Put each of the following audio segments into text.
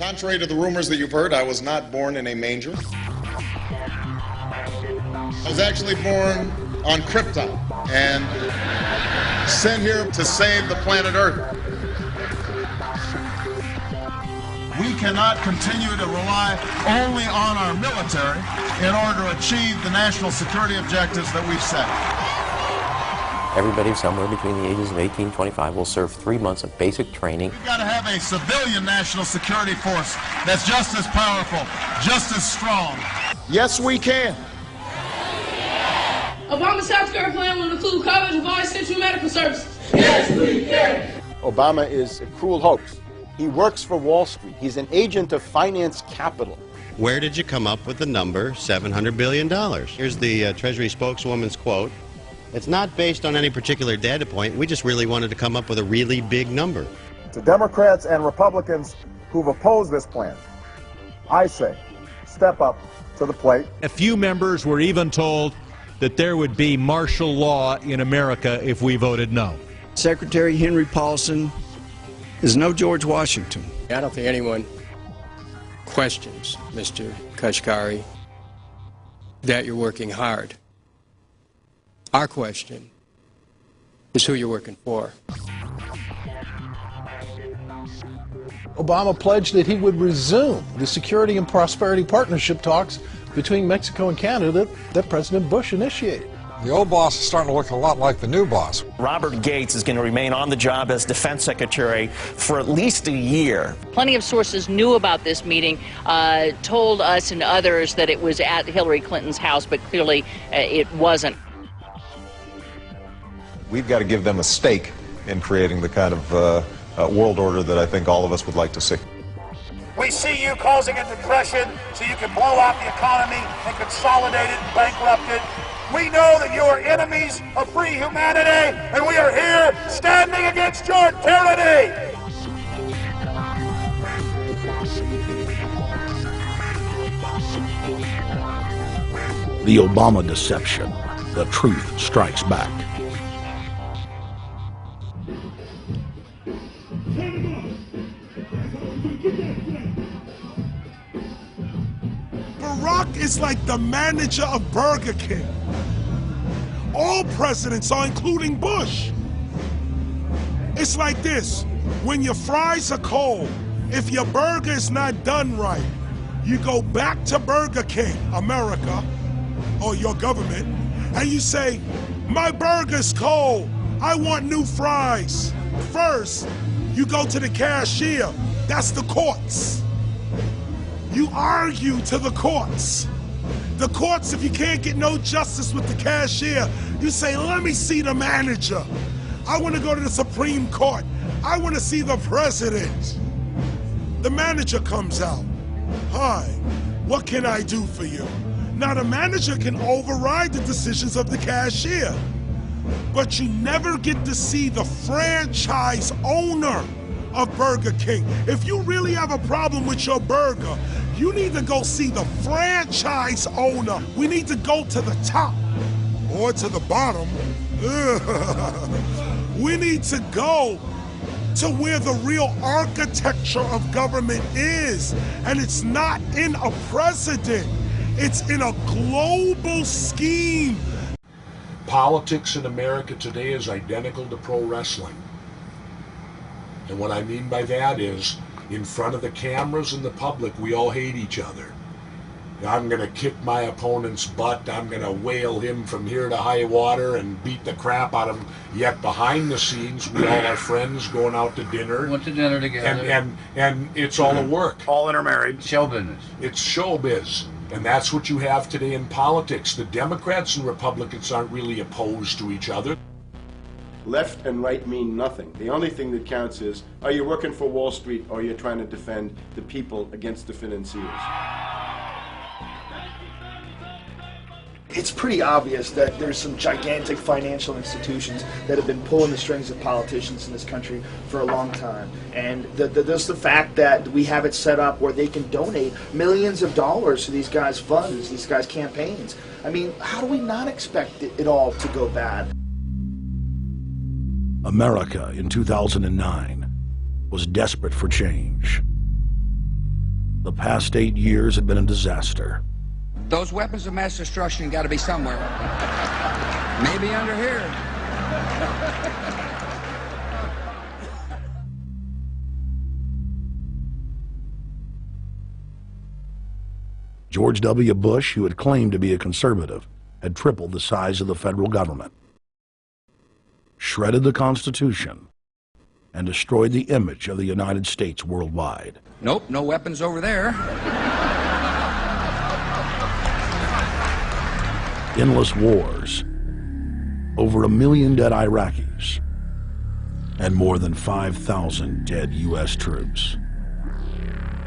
Contrary to the rumors that you've heard, I was not born in a manger. I was actually born on Krypton and sent here to save the planet Earth. We cannot continue to rely only on our military in order to achieve the national security objectives that we've set. Everybody somewhere between the ages of 18 and 25 will serve 3 months of basic training. We've got to have a civilian national security force that's just as powerful, just as strong. Yes, we can. Obama's healthcare plan will include coverage of all essential medical services. Yes, we can. Obama is a cruel hoax. He works for Wall Street. He's an agent of finance capital. Where did you come up with the number $700 billion? Here's the Treasury spokeswoman's quote. It's not based on any particular data point. We just really wanted to come up with a really big number. To Democrats and Republicans who've opposed this plan, I say, step up to the plate. A few members were even told that there would be martial law in America if we voted no. Secretary Henry Paulson is no George Washington. I don't think anyone questions, Mr. Kashkari, that you're working hard. Our question is who you're working for. Obama pledged that he would resume the Security and Prosperity Partnership talks between Mexico and Canada that President Bush initiated. The old boss is starting to look a lot like the new boss. Robert Gates is going to remain on the job as Defense Secretary for at least a year. Plenty of sources knew about this meeting, told us and others that it was at Hillary Clinton's house, but clearly it wasn't. We've got to give them a stake in creating the kind of world order that I think all of us would like to see. We see you causing a depression so you can blow out the economy and consolidate it and bankrupt it. We know that you are enemies of free humanity, and we are here standing against your tyranny. The Obama deception. The truth strikes back. Barack is like the manager of Burger King. All presidents are, including Bush. It's like this: when your fries are cold, if your burger is not done right, you go back to Burger King, America, or your government, and you say, my burger's cold, I want new fries. First, you go to the cashier, that's the courts. You argue to the courts. The courts, if you can't get no justice with the cashier, you say, let me see the manager. I want to go to the Supreme Court. I want to see the president. The manager comes out. Hi, what can I do for you? Now the manager can override the decisions of the cashier, but you never get to see the franchise owner of Burger King. If you really have a problem with your burger, you need to go see the franchise owner. We need to go to the top or to the bottom. We need to go to where the real architecture of government is. And it's not in a president, it's in a global scheme. Politics in America today is identical to pro wrestling. And what I mean by that is, in front of the cameras and the public, we all hate each other. I'm going to kick my opponent's butt. I'm going to whale him from here to high water and beat the crap out of him. Yet behind the scenes, we all are friends going out to dinner. Went to dinner together. And it's all a work. All intermarried. Show business. It's showbiz. And that's what you have today in politics. The Democrats and Republicans aren't really opposed to each other. Left and right mean nothing. The only thing that counts is, are you working for Wall Street or are you trying to defend the people against the financiers? It's pretty obvious that there's some gigantic financial institutions that have been pulling the strings of politicians in this country for a long time. And there's the fact that we have it set up where they can donate millions of dollars to these guys' funds, these guys' campaigns. I mean, how do we not expect it all to go bad? America in 2009 was desperate for change. The past 8 years had been a disaster. Those weapons of mass destruction got to be somewhere. Maybe under here. George W. Bush, who had claimed to be a conservative, had tripled the size of the federal government, shredded the Constitution, and destroyed the image of the United States worldwide. Nope, no weapons over there. Endless wars, over 1 million dead Iraqis, and more than 5,000 dead U.S. troops.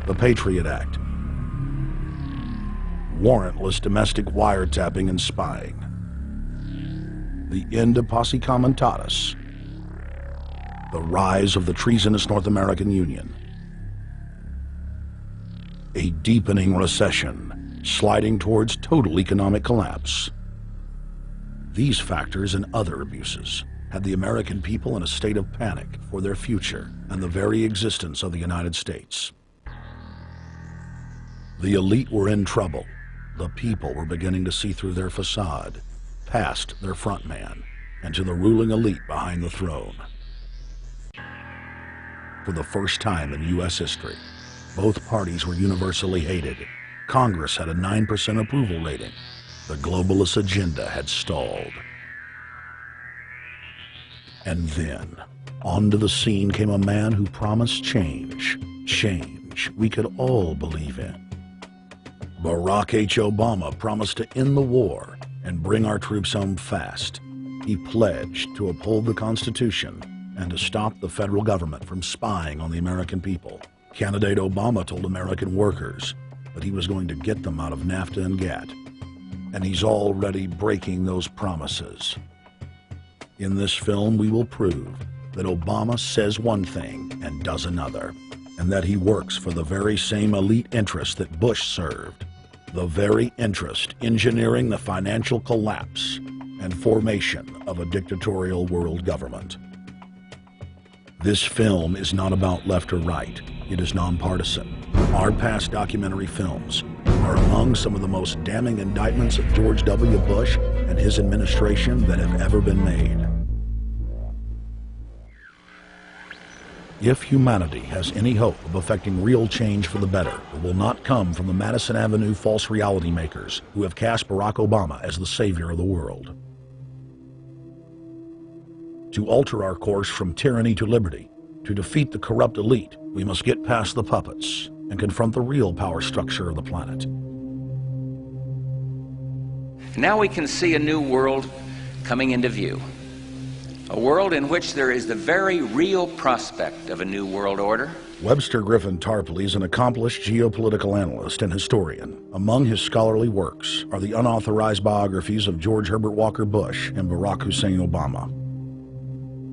The Patriot Act, warrantless domestic wiretapping and spying, the end of Posse Comitatus, the rise of the treasonous North American Union, a deepening recession sliding towards total economic collapse. These factors and other abuses had the American people in a state of panic for their future and the very existence of the United States. The elite were in trouble. The people were beginning to see through their facade, past their front man, and to the ruling elite behind the throne. For the first time in U.S. history, both parties were universally hated. Congress had a 9% approval rating. The globalist agenda had stalled. And then, onto the scene came a man who promised change. Change we could all believe in. Barack H. Obama promised to end the war and bring our troops home fast. He pledged to uphold the Constitution and to stop the federal government from spying on the American people. Candidate Obama told American workers that he was going to get them out of NAFTA and GATT. And he's already breaking those promises. In this film, we will prove that Obama says one thing and does another, and that he works for the very same elite interests that Bush served, the very interest engineering the financial collapse and formation of a dictatorial world government. This film is not about left or right. It is nonpartisan. Our past documentary films are among some of the most damning indictments of George W. Bush and his administration that have ever been made. If humanity has any hope of effecting real change for the better, it will not come from the Madison Avenue false reality makers who have cast Barack Obama as the savior of the world. To alter our course from tyranny to liberty, to defeat the corrupt elite, we must get past the puppets and confront the real power structure of the planet. Now we can see a new world coming into view. A world in which there is the very real prospect of a new world order. Webster Griffin Tarpley is an accomplished geopolitical analyst and historian. Among his scholarly works are the unauthorized biographies of George Herbert Walker Bush and Barack Hussein Obama.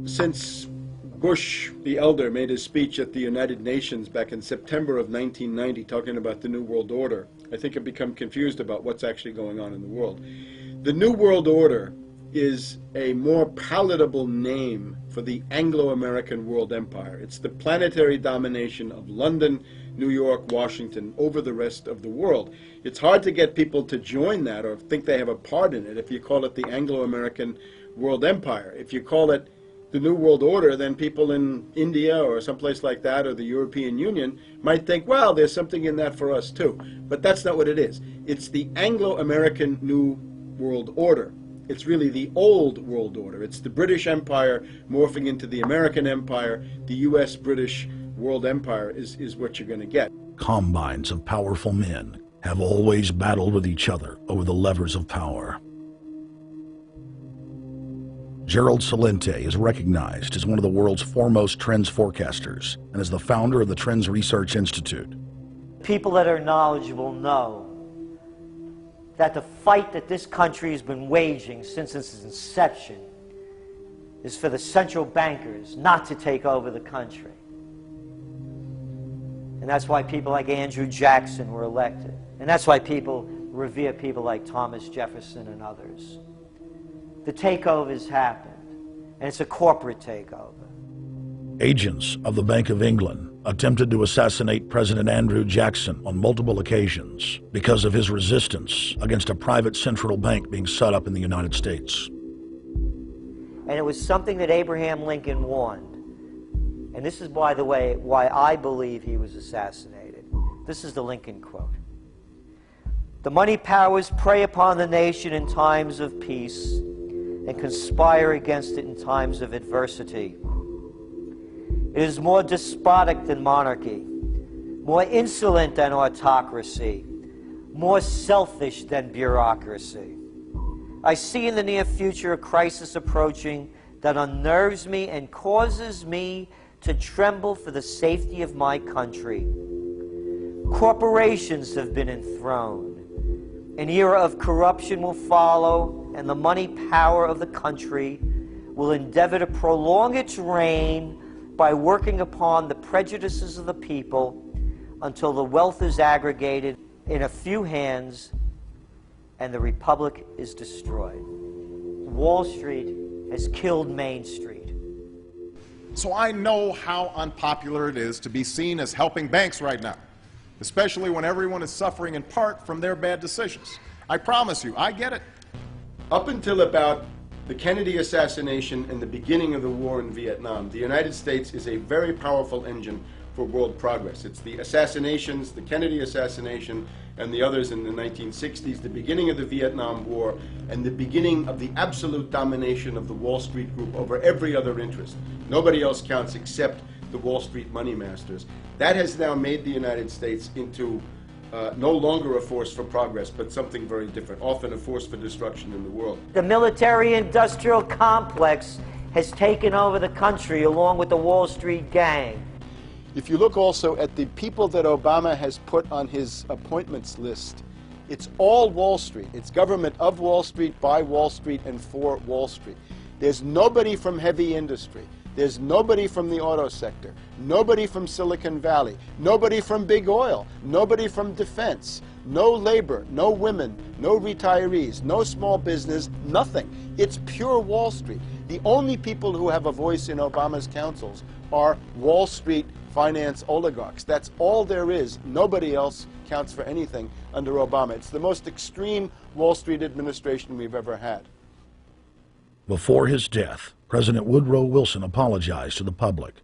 Since Bush the elder made his speech at the United Nations back in September of 1990 talking about the New World Order, I think I've become confused about what's actually going on in the world. The New World Order is a more palatable name for the Anglo-American world empire. It's the planetary domination of London, New York, Washington over the rest of the world. It's hard to get people to join that or think they have a part in it if you call it the Anglo-American world empire. If you call it the New World Order, then people in India or someplace like that or the European Union might think, well, there's something in that for us too. But that's not what it is. It's the Anglo-American New World Order. It's really the old world order. It's the British Empire morphing into the American Empire. The U.S.-British world empire is what you're going to get. Combines of powerful men have always battled with each other over the levers of power. Gerald Celente is recognized as one of the world's foremost trends forecasters and is the founder of the Trends Research Institute. People that are knowledgeable know that the fight that this country has been waging since its inception is for the central bankers not to take over the country. And that's why people like Andrew Jackson were elected. And that's why people revere people like Thomas Jefferson and others. The takeover's happened, and it's a corporate takeover. Agents of the Bank of England attempted to assassinate President Andrew Jackson on multiple occasions because of his resistance against a private central bank being set up in the United States. And it was something that Abraham Lincoln warned. And this is, by the way, why I believe he was assassinated. This is the Lincoln quote. "The money powers prey upon the nation in times of peace and conspire against it in times of adversity. It is more despotic than monarchy, more insolent than autocracy, more selfish than bureaucracy. I see in the near future a crisis approaching that unnerves me and causes me to tremble for the safety of my country. Corporations have been enthroned. An era of corruption will follow, and the money power of the country will endeavor to prolong its reign by working upon the prejudices of the people until the wealth is aggregated in a few hands and the republic is destroyed." Wall Street has killed Main Street. So I know how unpopular it is to be seen as helping banks right now, especially when everyone is suffering in part from their bad decisions. I promise you, I get it. Up until about the Kennedy assassination and the beginning of the war in Vietnam, the United States is a very powerful engine for world progress. It's the assassinations, the Kennedy assassination, and the others in the 1960s, the beginning of the Vietnam War, and the beginning of the absolute domination of the Wall Street Group over every other interest. Nobody else counts except the Wall Street money masters. That has now made the United States into no longer a force for progress, but something very different, often a force for destruction in the world. The military-industrial complex has taken over the country along with the Wall Street gang. If you look also at the people that Obama has put on his appointments list, it's all Wall Street. It's government of Wall Street, by Wall Street, and for Wall Street. There's nobody from heavy industry. There's nobody from the auto sector, nobody from Silicon Valley, nobody from big oil, nobody from defense, no labor, no women, no retirees, no small business, nothing. It's pure Wall Street. The only people who have a voice in Obama's councils are Wall Street finance oligarchs. That's all there is. Nobody else counts for anything under Obama. It's the most extreme Wall Street administration we've ever had. Before his death, President Woodrow Wilson apologized to the public,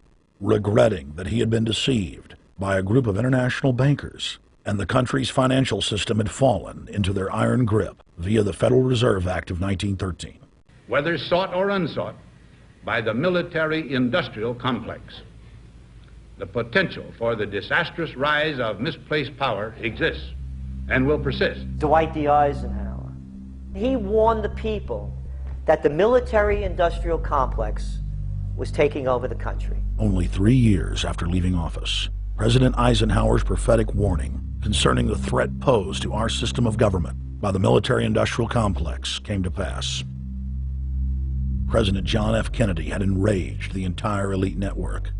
regretting that he had been deceived by a group of international bankers and the country's financial system had fallen into their iron grip via the Federal Reserve Act of 1913. Whether sought or unsought by the military-industrial complex, the potential for the disastrous rise of misplaced power exists and will persist. Dwight D. Eisenhower, he warned the people that the military-industrial complex was taking over the country. Only 3 years after leaving office, President Eisenhower's prophetic warning concerning the threat posed to our system of government by the military-industrial complex came to pass. President John F. Kennedy had enraged the entire elite network.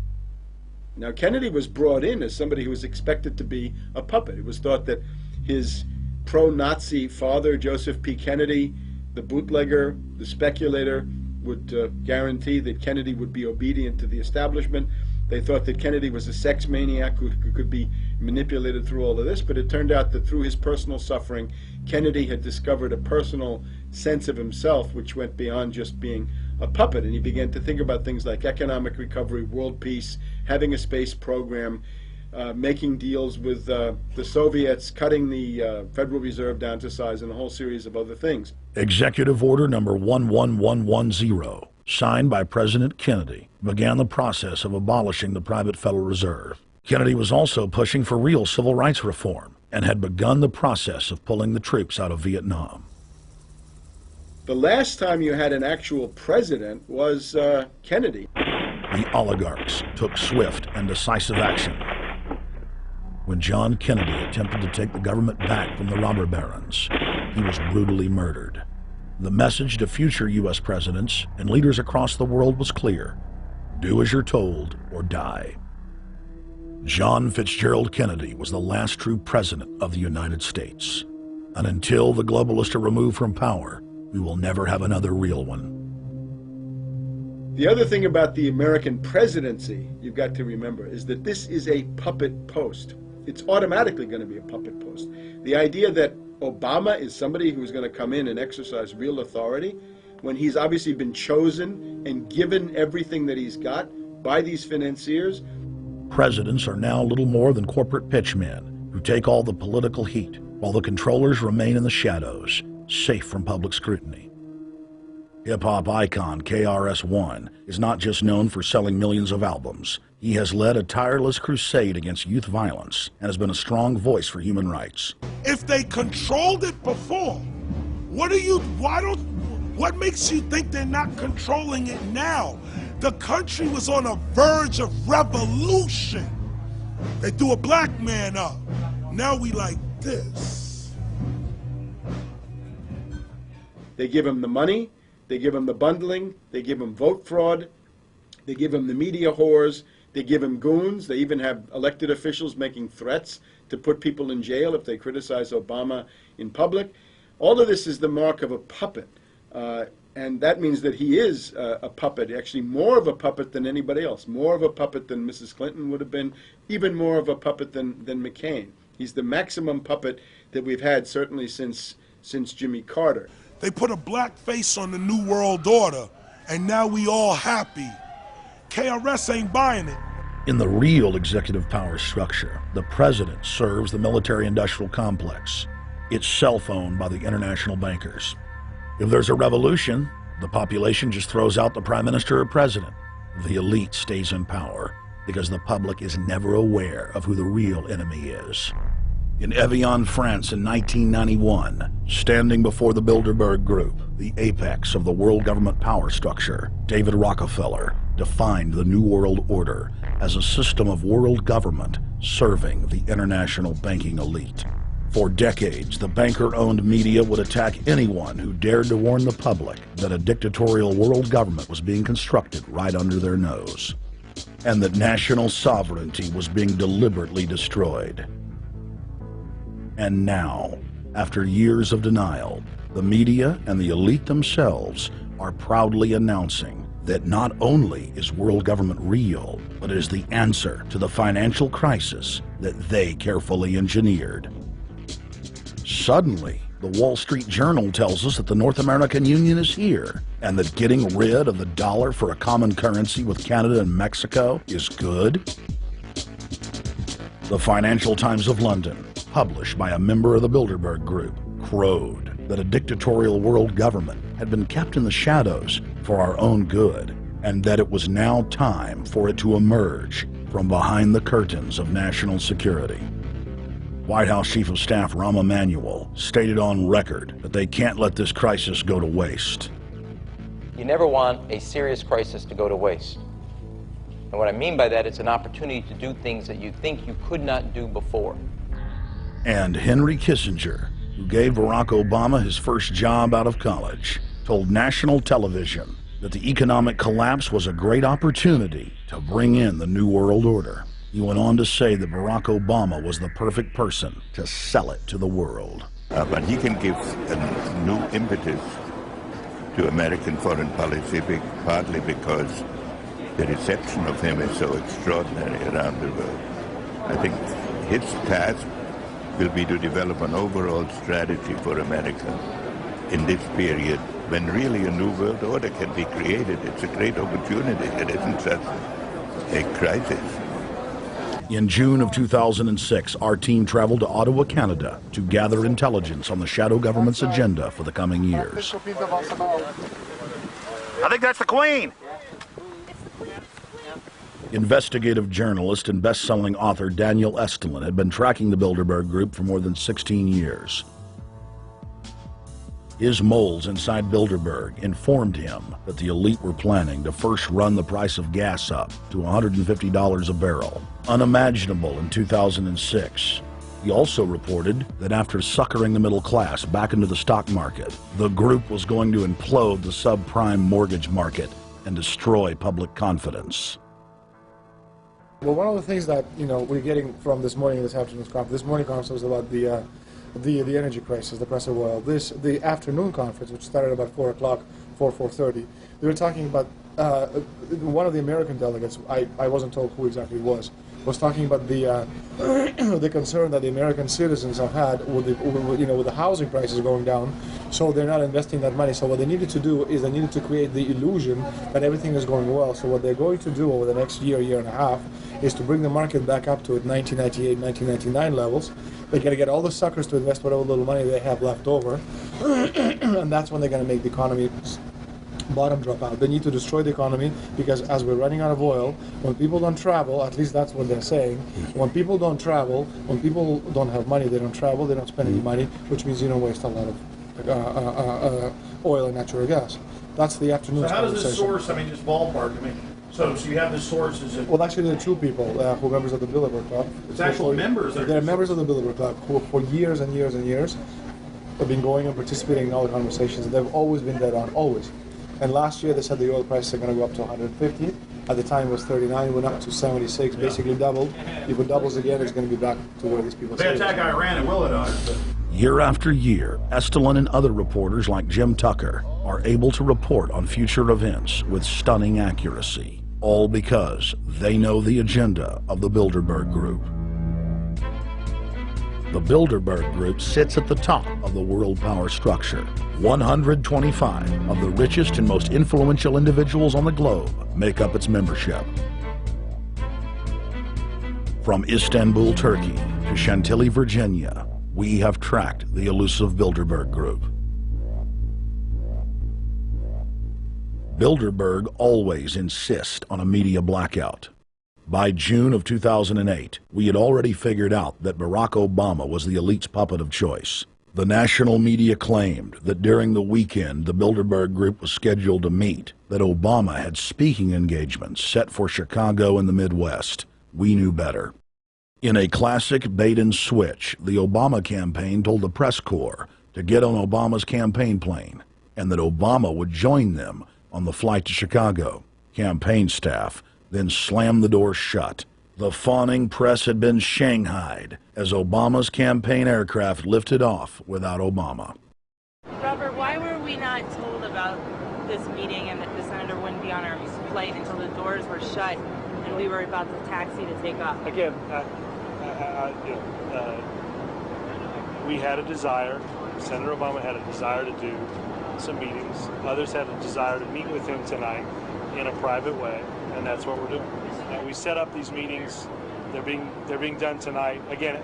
Now, Kennedy was brought in as somebody who was expected to be a puppet. It was thought that his pro-Nazi father, Joseph P. Kennedy, the bootlegger, the speculator, would guarantee that Kennedy would be obedient to the establishment. They thought that Kennedy was a sex maniac who could be manipulated through all of this, but it turned out that through his personal suffering, Kennedy had discovered a personal sense of himself which went beyond just being a puppet, and he began to think about things like economic recovery, world peace, having a space program, making deals with the Soviets, cutting the Federal Reserve down to size, and a whole series of other things. Executive Order number 11110, signed by President Kennedy, began the process of abolishing the private Federal Reserve. Kennedy was also pushing for real civil rights reform and had begun the process of pulling the troops out of Vietnam. The last time you had an actual president was Kennedy. The oligarchs took swift and decisive action. When John Kennedy attempted to take the government back from the robber barons, he was brutally murdered. The message to future U.S. presidents and leaders across the world was clear: do as you're told or die. John Fitzgerald Kennedy was the last true president of the United States. And until the globalists are removed from power, we will never have another real one. The other thing about the American presidency you've got to remember is that this is a puppet post. It's automatically going to be a puppet post. The idea that Obama is somebody who's going to come in and exercise real authority when he's obviously been chosen and given everything that he's got by these financiers. Presidents are now little more than corporate pitchmen who take all the political heat, while the controllers remain in the shadows, safe from public scrutiny. Hip-hop icon KRS-One is not just known for selling millions of albums. He has led a tireless crusade against youth violence and has been a strong voice for human rights. If they controlled it before, what makes you think they're not controlling it now? The country was on a verge of revolution. They threw a black man up. Now we like this. They give him the money, they give him the bundling, they give him vote fraud, they give him the media whores, they give him goons, they even have elected officials making threats to put people in jail if they criticize Obama in public. All of this is the mark of a puppet. And that means that he is a puppet, actually more of a puppet than anybody else, more of a puppet than Mrs. Clinton would have been, even more of a puppet than McCain. He's the maximum puppet that we've had certainly since Jimmy Carter. They put a black face on the New World Order, and now we all happy. KRS ain't buying it. In the real executive power structure, the president serves the military-industrial complex. It's self-owned by the international bankers. If there's a revolution, the population just throws out the prime minister or president. The elite stays in power because the public is never aware of who the real enemy is. In Evian, France in 1991, standing before the Bilderberg Group, the apex of the world government power structure, David Rockefeller defined the New World Order as a system of world government serving the international banking elite. For decades, the banker-owned media would attack anyone who dared to warn the public that a dictatorial world government was being constructed right under their nose, and that national sovereignty was being deliberately destroyed. And now, after years of denial, the media and the elite themselves are proudly announcing that not only is world government real, but it is the answer to the financial crisis that they carefully engineered. Suddenly, the Wall Street Journal tells us that the North American Union is here, and that getting rid of the dollar for a common currency with Canada and Mexico is good. The Financial Times of London, published by a member of the Bilderberg Group, crowed that a dictatorial world government had been kept in the shadows for our own good, and that it was now time for it to emerge from behind the curtains of national security. White House Chief of Staff Rahm Emanuel stated on record that they can't let this crisis go to waste. You never want a serious crisis to go to waste. And what I mean by that, it's an opportunity to do things that you think you could not do before. And Henry Kissinger, who gave Barack Obama his first job out of college, told national television that the economic collapse was a great opportunity to bring in the New World Order. He went on to say that Barack Obama was the perfect person to sell it to the world. But he can give a new impetus to American foreign policy, partly because the reception of him is so extraordinary around the world. I think his task will be to develop an overall strategy for America in this period when really a new world order can be created. It's a great opportunity. It isn't just a crisis. In June of 2006, our team traveled to Ottawa, Canada, to gather intelligence on the shadow government's agenda for the coming years. I think that's the Queen. Investigative journalist and best-selling author Daniel Estulin had been tracking the Bilderberg Group for more than 16 years. His moles inside Bilderberg informed him that the elite were planning to first run the price of gas up to $150 a barrel, unimaginable in 2006. He also reported that after suckering the middle class back into the stock market, the group was going to implode the subprime mortgage market and destroy public confidence. Well, one of the things that we're getting from this morning's conference was about the energy crisis, the price of oil. The afternoon conference, which started about 4 o'clock, 4:30, they were talking about one of the American delegates, I wasn't told who exactly it was talking about the the concern that the American citizens have had with the housing prices going down, so they're not investing that money. So what they needed to do is they needed to create the illusion that everything is going well. So what they're going to do over the next year and a half is to bring the market back up to 1998, 1999 levels. They're going to get all the suckers to invest whatever little money they have left over, and that's when they're going to make the economy bottom drop out. They need to destroy the economy because as we're running out of oil, when people don't travel, at least that's what they're saying, when people don't travel, when people don't have money, they don't travel, they don't spend any money, which means you don't waste a lot of oil and natural gas. That's the afternoon So how does this conversation. source, I mean, just ballpark, so you have the sources of... Well, actually, there are two people who are members of the Bilderberg Club. It's actual members that are... They're members of the Bilderberg Club who for years and years and years have been going and participating in all the conversations. And they've always been dead on, always. And last year they said the oil prices are going to go up to 150. At the time it was 39, went up to 76, basically doubled. If it doubles again, it's going to be back to where these people They attack Iran, it will it not? Year after year, Estelin and other reporters like Jim Tucker are able to report on future events with stunning accuracy, all because they know the agenda of the Bilderberg Group. The Bilderberg Group sits at the top of the world power structure. 125 of the richest and most influential individuals on the globe make up its membership. From Istanbul, Turkey to Chantilly, Virginia, we have tracked the elusive Bilderberg Group. Bilderberg always insist on a media blackout. By June of 2008, we had already figured out that Barack Obama was the elite's puppet of choice. The national media claimed that during the weekend the Bilderberg Group was scheduled to meet, that Obama had speaking engagements set for Chicago and the Midwest. We knew better. In a classic bait and switch, the Obama campaign told the press corps to get on Obama's campaign plane and that Obama would join them on the flight to Chicago. Campaign staff then slammed the door shut. The fawning press had been shanghaied as Obama's campaign aircraft lifted off without Obama. Robert, why were we not told about this meeting and that the senator wouldn't be on our flight until the doors were shut and we were about to taxi to take off? Again, we had a desire, Senator Obama had a desire to do some meetings. Others had a desire to meet with him tonight in a private way, and that's what we're doing. We set up these meetings. They're being done tonight. Again,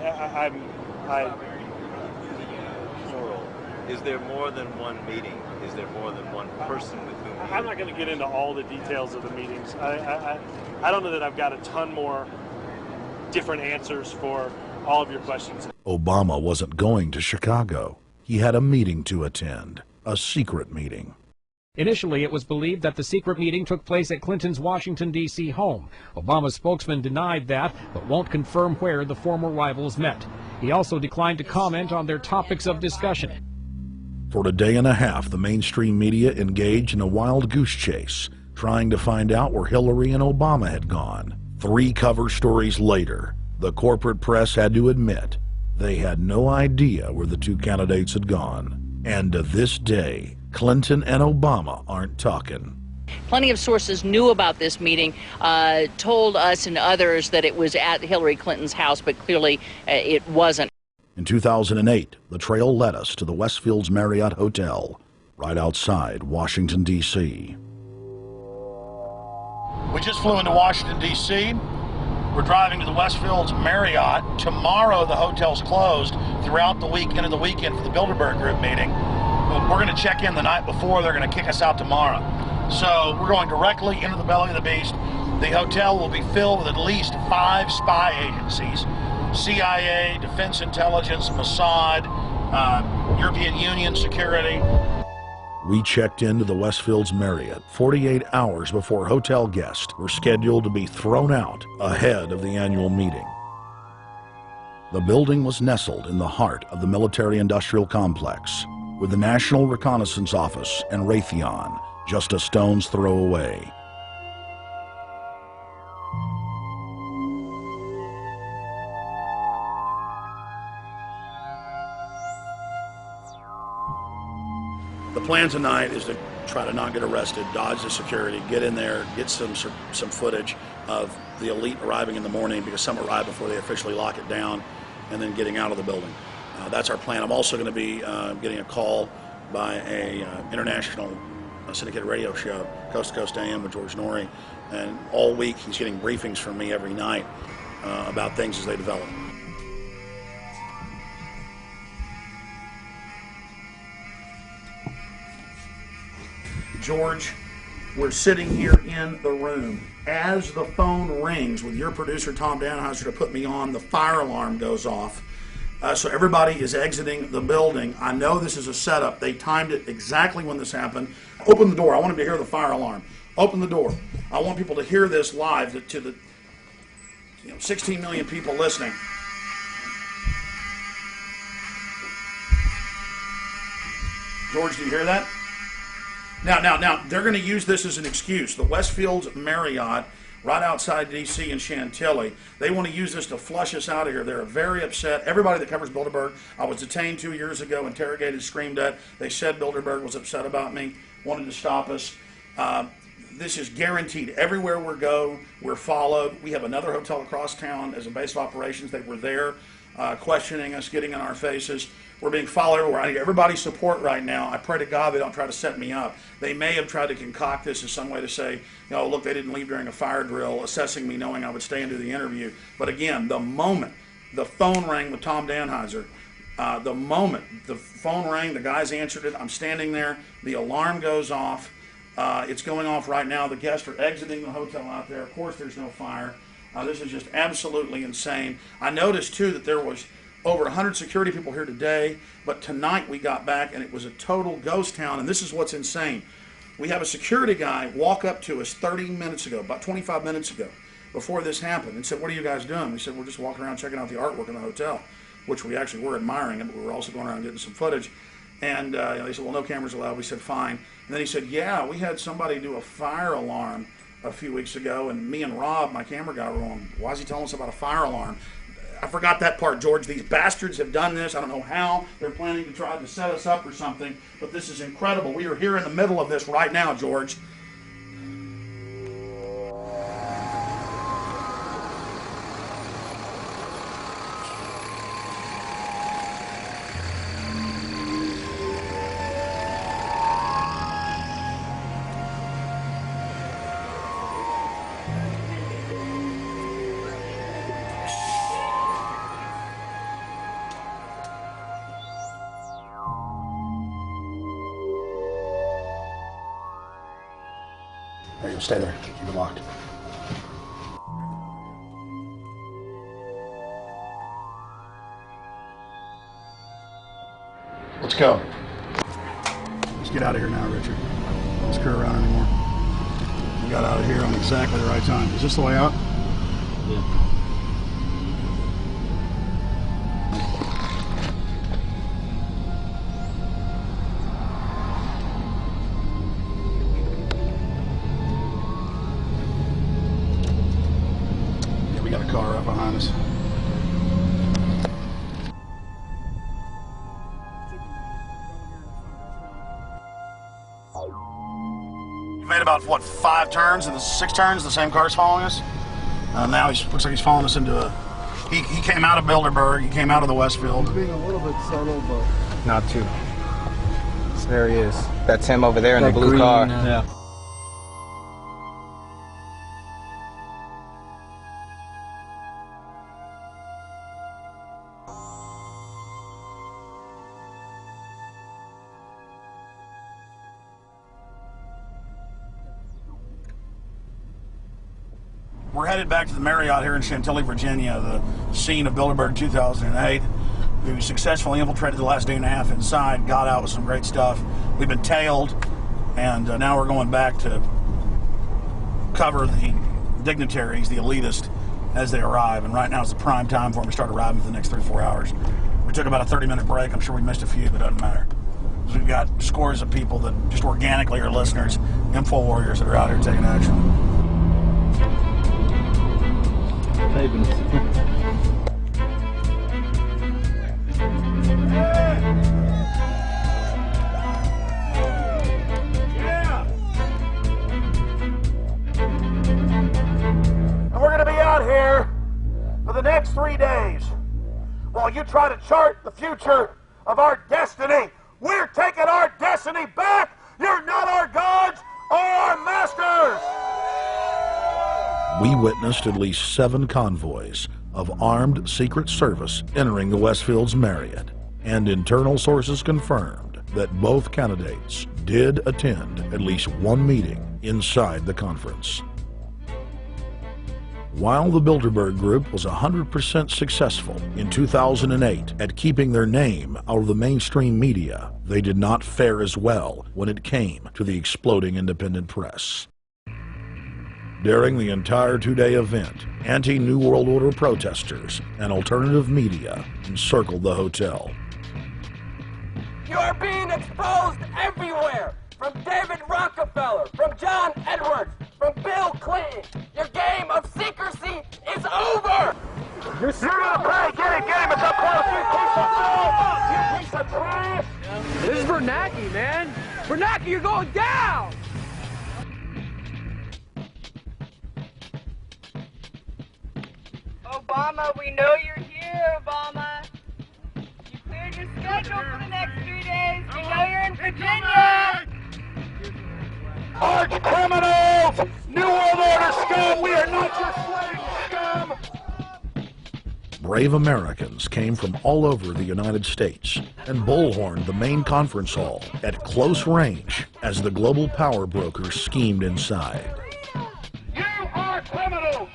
Is there more than one meeting? Is there more than one person with whom? I'm not going to get into all the details of the meetings. I don't know that I've got a ton more different answers for all of your questions. Obama wasn't going to Chicago. He had a meeting to attend, a secret meeting. Initially, it was believed that the secret meeting took place at Clinton's Washington, D.C. home. Obama's spokesman denied that, but won't confirm where the former rivals met. He also declined to comment on their topics of discussion. For a day and a half, the mainstream media engaged in a wild goose chase, trying to find out where Hillary and Obama had gone. 3 cover stories later, the corporate press had to admit they had no idea where the 2 candidates had gone. And to this day, Clinton and Obama aren't talking. Plenty of sources knew about this meeting, told us and others that it was at Hillary Clinton's house, but clearly it wasn't. In 2008, the trail led us to the Westfields Marriott Hotel, right outside Washington, D.C. We just flew into Washington, D.C. We're driving to the Westfields Marriott. Tomorrow, the hotel's closed throughout the week into the weekend for the Bilderberg Group meeting. We're going to check in the night before. They're going to kick us out tomorrow. So we're going directly into the belly of the beast. The hotel will be filled with at least 5 spy agencies: CIA, Defense Intelligence, Mossad, European Union security. We checked into the Westfields Marriott 48 hours before hotel guests were scheduled to be thrown out ahead of the annual meeting. The building was nestled in the heart of the military-industrial complex, with the National Reconnaissance Office and Raytheon just a stone's throw away. The plan tonight is to try to not get arrested, dodge the security, get in there, get some footage of the elite arriving in the morning, because some arrive before they officially lock it down, and then getting out of the building. That's our plan. I'm also going to be getting a call by a international syndicated radio show, Coast to Coast AM with George Noory, and all week he's getting briefings from me every night about things as they develop. George, we're sitting here in the room. As the phone rings with your producer, Tom Danheiser, to put me on, the fire alarm goes off. So everybody is exiting the building. I know this is a setup. They timed it exactly when this happened. Open the door. I want them to hear the fire alarm. Open the door. I want people to hear this live to the 16 million people listening. George, do you hear that? Now, they're going to use this as an excuse. The Westfields Marriott, right outside D.C. in Chantilly, they want to use this to flush us out of here. They're very upset. Everybody that covers Bilderberg, I was detained 2 years ago, interrogated, screamed at. They said Bilderberg was upset about me, wanted to stop us. This is guaranteed. Everywhere we go, we're followed. We have another hotel across town as a base of operations. They were there questioning us, getting in our faces. We're being followed everywhere. I need everybody's support right now. I pray to God they don't try to set me up. They may have tried to concoct this as some way to say, look, they didn't leave during a fire drill, assessing me knowing I would stay and do the interview. But again, the moment the phone rang with Tom Danheiser, the moment the phone rang, the guys answered it, I'm standing there, the alarm goes off. It's going off right now. The guests are exiting the hotel out there. Of course, there's no fire. This is just absolutely insane. I noticed, too, that there was over 100 security people here today, but tonight we got back and it was a total ghost town, and this is what's insane. We have a security guy walk up to us 30 minutes ago, about 25 minutes ago, before this happened, and said, "What are you guys doing?" We said, "We're just walking around checking out the artwork in the hotel," which we actually were admiring it, but we were also going around getting some footage. And they said, "Well, no cameras allowed." We said, "Fine." And then he said, "Yeah, we had somebody do a fire alarm a few weeks ago, and me and Rob, my camera guy, were on. Why is he telling us about a fire alarm?" I forgot that part, George. These bastards have done this. I don't know how. They're planning to try to set us up or something, but this is incredible. We are here in the middle of this right now, George. There you go, stay there, keep it locked. Let's go. Let's get out of here now, Richard. Don't screw around anymore. We got out of here on exactly the right time. Is this the way out? Yeah. Car up behind us. You made about, what, 5 turns, and the 6 turns, the same car's following us? Now he looks like he's following us into a... He came out of Bilderberg, he came out of the Westfield. Being a little bit subtle, but... Not too. So there he is. That's him over there in the blue green car. Yeah. We're headed back to the Marriott here in Chantilly, Virginia, the scene of Bilderberg 2008. We successfully infiltrated the last day and a half inside, got out with some great stuff. We've been tailed, and now we're going back to cover the dignitaries, the elitists, as they arrive. And right now is the prime time for them to start arriving for the next 3 or 4 hours. We took about a 30-minute break. I'm sure we missed a few, but it doesn't matter. Because we've got scores of people that just organically are listeners, info warriors that are out here taking action. 3 days while you try to chart the future of our destiny. We're taking our destiny back. You're not our gods or our masters. We witnessed at least 7 convoys of armed Secret Service entering the Westfields Marriott, and internal sources confirmed that both candidates did attend at least one meeting inside the conference. While the Bilderberg Group was 100% successful in 2008 at keeping their name out of the mainstream media, they did not fare as well when it came to the exploding independent press. During the entire 2-day event, anti-New World Order protesters and alternative media encircled the hotel. You are being exposed everywhere! From David Rockefeller, from John Edwards, from Bill Clinton. Your game of secrecy is over! You're gonna pay! Get him! It's up close! You piece of filth! You piece of trash! This is Bernanke, man! Bernanke, you're going down! Obama, we know you're here, Obama. You cleared your schedule for the next 3 days. We know you're in Virginia. Arch criminals! New World Order scum! We are not your slave scum! Brave Americans came from all over the United States and bullhorned the main conference hall at close range as the global power brokers schemed inside. You are criminals!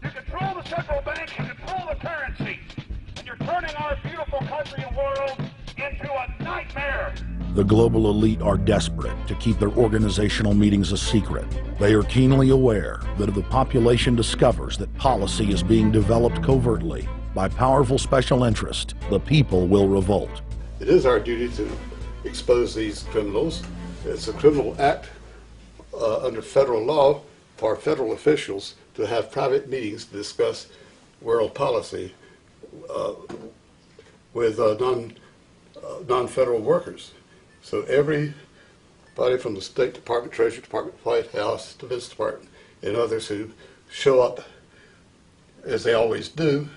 You control the central bank, you control the currency, and you're turning our beautiful country and world into a nightmare! The global elite are desperate to keep their organizational meetings a secret. They are keenly aware that if the population discovers that policy is being developed covertly by powerful special interest, the people will revolt. It is our duty to expose these criminals. It's a criminal act under federal law for federal officials to have private meetings to discuss world policy with non-federal workers. So everybody from the State Department, Treasury Department, White House, Defense Department, and others who show up, as they always do,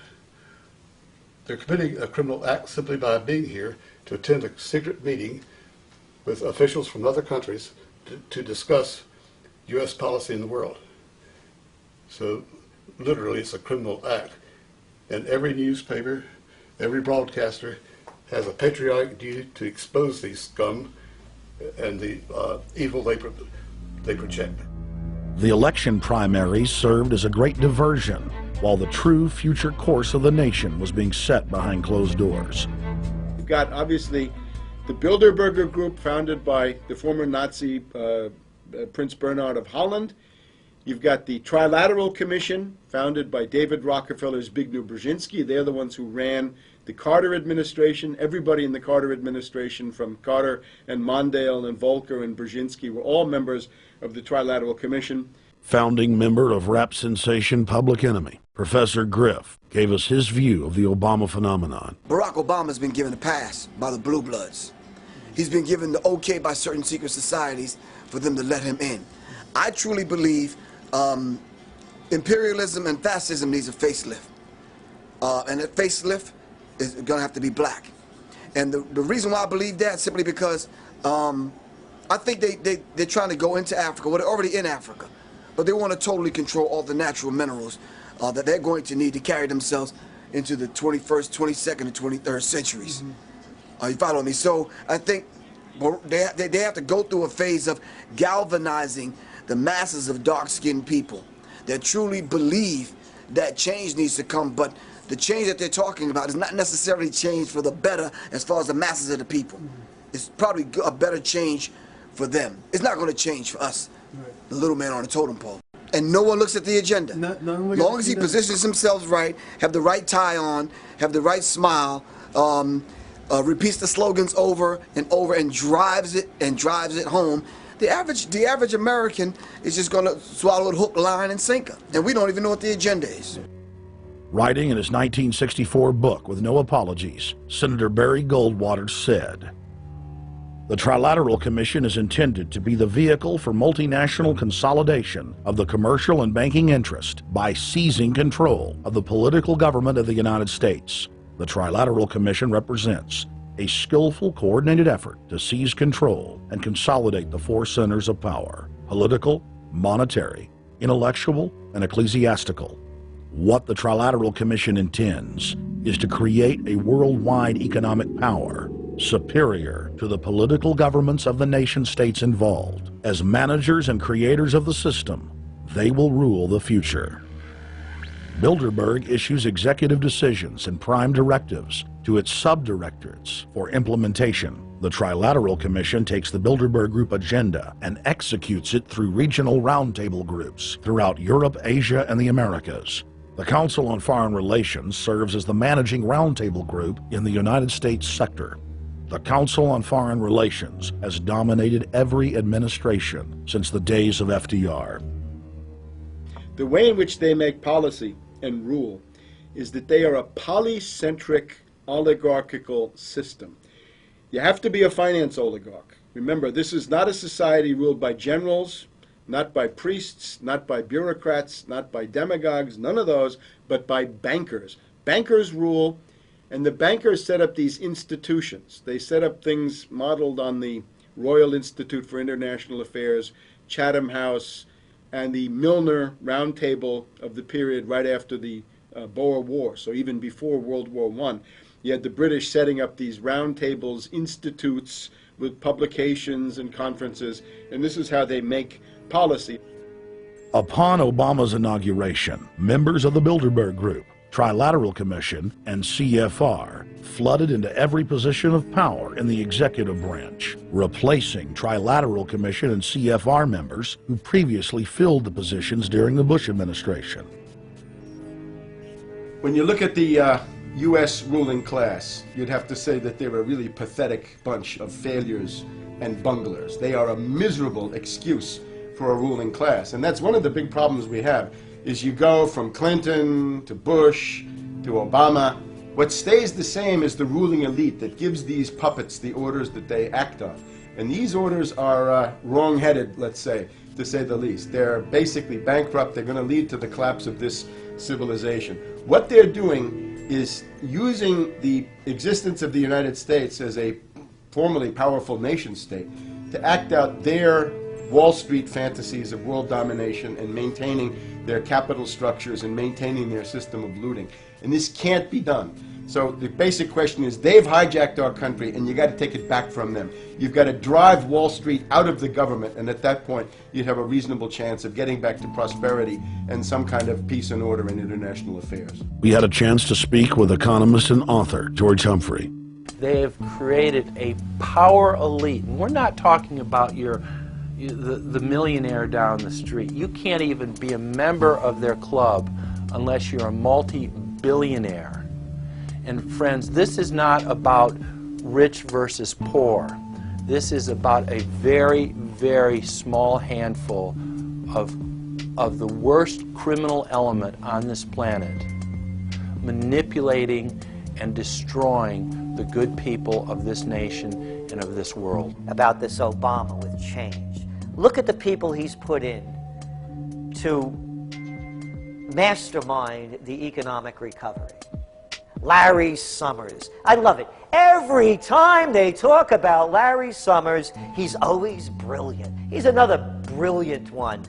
they're committing a criminal act simply by being here to attend a secret meeting with officials from other countries to discuss U.S. policy in the world. So literally it's a criminal act. And every newspaper, every broadcaster has a patriotic duty to expose these scum and the evil they project. The election primaries served as a great diversion, while the true future course of the nation was being set behind closed doors. You've got, obviously, the Bilderberger Group, founded by the former Nazi Prince Bernhard of Holland. You've got the Trilateral Commission, founded by David Rockefeller's Zbigniew Brzezinski. They're the ones who ran the Carter administration. Everybody in the Carter administration, from Carter and Mondale and Volcker and Brzezinski, were all members of the Trilateral Commission. Founding member of rap sensation Public Enemy, Professor Griff, gave us his view of the Obama phenomenon. Barack Obama's been given a pass by the Blue Bloods. He's been given the okay by certain secret societies for them to let him in. I truly believe imperialism and fascism needs a facelift. And that facelift is going to have to be black. And the reason why I believe that is simply because I think they're trying to go into Africa. Well, they're already in Africa. But they want to totally control all the natural minerals that they're going to need to carry themselves into the 21st, 22nd, and 23rd centuries. You follow me? So I think they have to go through a phase of galvanizing the masses of dark-skinned people that truly believe that change needs to come, but the change that they're talking about is not necessarily change for the better as far as the masses of the people. It's probably a better change for them. It's not going to change for us, the little man on the totem pole. And no one looks at the agenda. As long as he positions himself right, have the right tie on, have the right smile, repeats the slogans over and over and drives it home, the average American is just going to swallow it hook, line, and sinker. And we don't even know what the agenda is. Writing in his 1964 book, With No Apologies, Senator Barry Goldwater said, The Trilateral Commission is intended to be the vehicle for multinational consolidation of the commercial and banking interest by seizing control of the political government of the United States. The Trilateral Commission represents a skillful, coordinated effort to seize control and consolidate the four centers of power: political, monetary, intellectual, and ecclesiastical. What the Trilateral Commission intends is to create a worldwide economic power superior to the political governments of the nation-states involved. As managers and creators of the system, they will rule the future. Bilderberg issues executive decisions and prime directives to its subdirectorates for implementation. The Trilateral Commission takes the Bilderberg Group agenda and executes it through regional roundtable groups throughout Europe, Asia, and the Americas. The Council on Foreign Relations serves as the managing roundtable group in the United States sector. The Council on Foreign Relations has dominated every administration since the days of FDR. The way in which they make policy and rule is that they are a polycentric oligarchical system. You have to be a finance oligarch. Remember, this is not a society ruled by generals, not by priests, not by bureaucrats, not by demagogues, none of those, but by bankers. Bankers rule, and the bankers set up these institutions. They set up things modeled on the Royal Institute for International Affairs, Chatham House, and the Milner Round Table of the period right after the Boer War, so even before World War I. You had the British setting up these round tables, institutes with publications and conferences, and this is how they make policy. Upon Obama's inauguration, members of the Bilderberg Group, Trilateral Commission, and CFR flooded into every position of power in the executive branch, replacing Trilateral Commission and CFR members who previously filled the positions during the Bush administration. When you look at the U.S. ruling class, you'd have to say that they're a really pathetic bunch of failures and bunglers. They are a miserable excuse for a ruling class, and that's one of the big problems we have. Is you go from Clinton to Bush to Obama. What stays the same is the ruling elite that gives these puppets the orders that they act on. And these orders are wrong-headed, let's say, to say the least. They're basically bankrupt. They're going to lead to the collapse of this civilization. What they're doing is using the existence of the United States as a formerly powerful nation-state to act out their Wall Street fantasies of world domination and maintaining their capital structures and maintaining their system of looting. And this can't be done. So the basic question is, they've hijacked our country and you got to take it back from them. You've got to drive Wall Street out of the government, and at that point you'd have a reasonable chance of getting back to prosperity and some kind of peace and order in international affairs. We had a chance to speak with economist and author George Humphrey. They have created a power elite. And we're not talking about the millionaire down the street. You can't even be a member of their club unless you're a multi-billionaire. And friends, this is not about rich versus poor. This is about a very, very small handful of the worst criminal element on this planet, manipulating and destroying the good people of this nation and of this world. About this Obama with change. Look at the people he's put in to mastermind the economic recovery. Larry Summers. I love it. Every time they talk about Larry Summers, he's always brilliant. He's another brilliant one.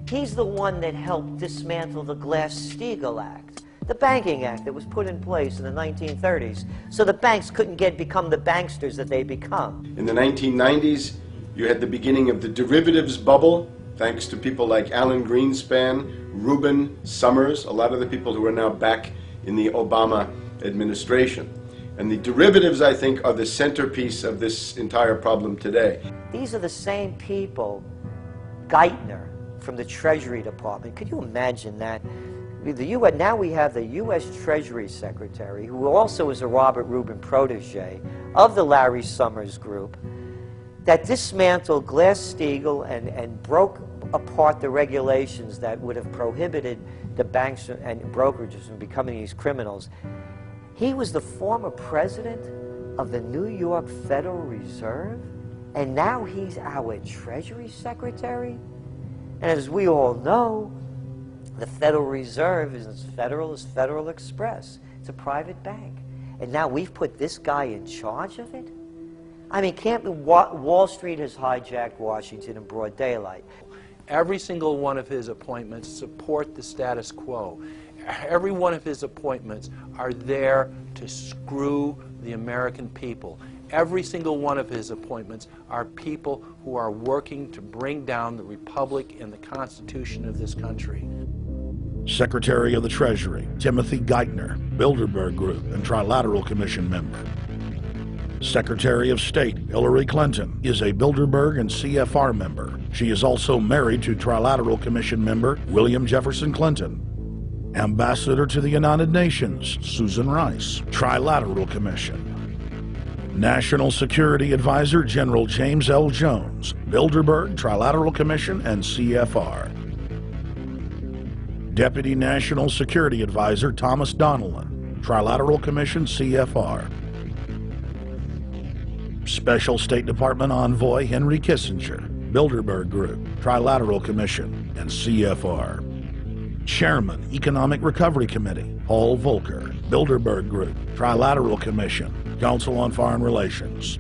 He's the one that helped dismantle the Glass-Steagall Act, the banking act that was put in place in the 1930s, so the banks couldn't become the banksters that they become. In the 1990s, you had the beginning of the derivatives bubble, thanks to people like Alan Greenspan, Rubin, Summers, a lot of the people who are now back in the Obama administration. And the derivatives, I think, are the centerpiece of this entire problem today. These are the same people, Geithner from the Treasury Department. Could you imagine that? Now we have the U.S. Treasury Secretary, who also is a Robert Rubin protege of the Larry Summers Group, that dismantled Glass-Steagall and broke apart the regulations that would have prohibited the banks and brokerages from becoming these criminals. He was the former president of the New York Federal Reserve, And now he's our Treasury Secretary? And as we all know, the Federal Reserve is as federal as Federal Express. It's a private bank. And now we've put this guy in charge of it? I mean, Wall Street has hijacked Washington in broad daylight. Every single one of his appointments support the status quo. Every one of his appointments are there to screw the American people. Every single one of his appointments are people who are working to bring down the Republic and the Constitution of this country. Secretary of the Treasury, Timothy Geithner, Bilderberg Group and Trilateral Commission member. Secretary of State, Hillary Clinton, is a Bilderberg and CFR member. She is also married to Trilateral Commission member William Jefferson Clinton. Ambassador to the United Nations, Susan Rice, Trilateral Commission. National Security Advisor General James L. Jones, Bilderberg, Trilateral Commission, and CFR. Deputy National Security Advisor Thomas Donilon, Trilateral Commission, CFR. Special State Department Envoy Henry Kissinger, Bilderberg Group, Trilateral Commission, and CFR. Chairman, Economic Recovery Committee, Paul Volcker, Bilderberg Group, Trilateral Commission, Council on Foreign Relations.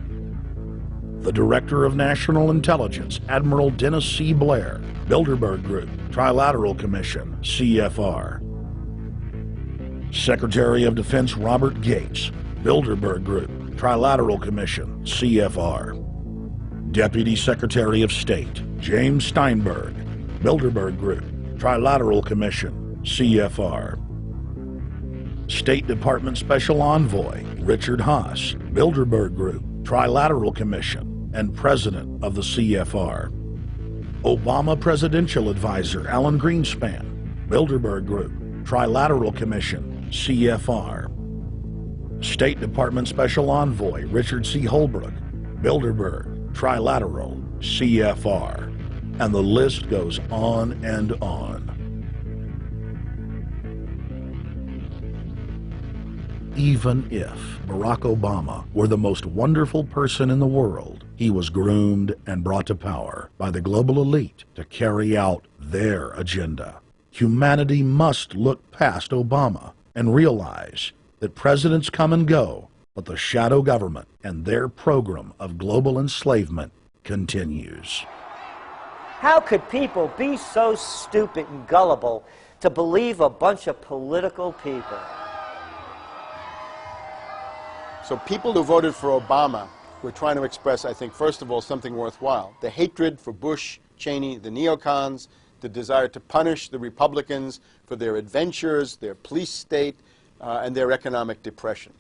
The Director of National Intelligence, Admiral Dennis C. Blair, Bilderberg Group, Trilateral Commission, CFR. Secretary of Defense Robert Gates, Bilderberg Group, Trilateral Commission, CFR. Deputy Secretary of State, James Steinberg, Bilderberg Group, Trilateral Commission, CFR. State Department Special Envoy Richard Haass, Bilderberg Group, Trilateral Commission, and President of the CFR. Obama Presidential Advisor Alan Greenspan, Bilderberg Group, Trilateral Commission, CFR. State Department Special Envoy Richard C. Holbrooke, Bilderberg, Trilateral, CFR. And the list goes on and on. Even if Barack Obama were the most wonderful person in the world, he was groomed and brought to power by the global elite to carry out their agenda. Humanity must look past Obama and realize that presidents come and go, but the shadow government and their program of global enslavement continues. How could people be so stupid and gullible to believe a bunch of political people? So people who voted for Obama were trying to express, I think, first of all, something worthwhile. The hatred for Bush, Cheney, the neocons, the desire to punish the Republicans for their adventures, their police state, and their economic depression.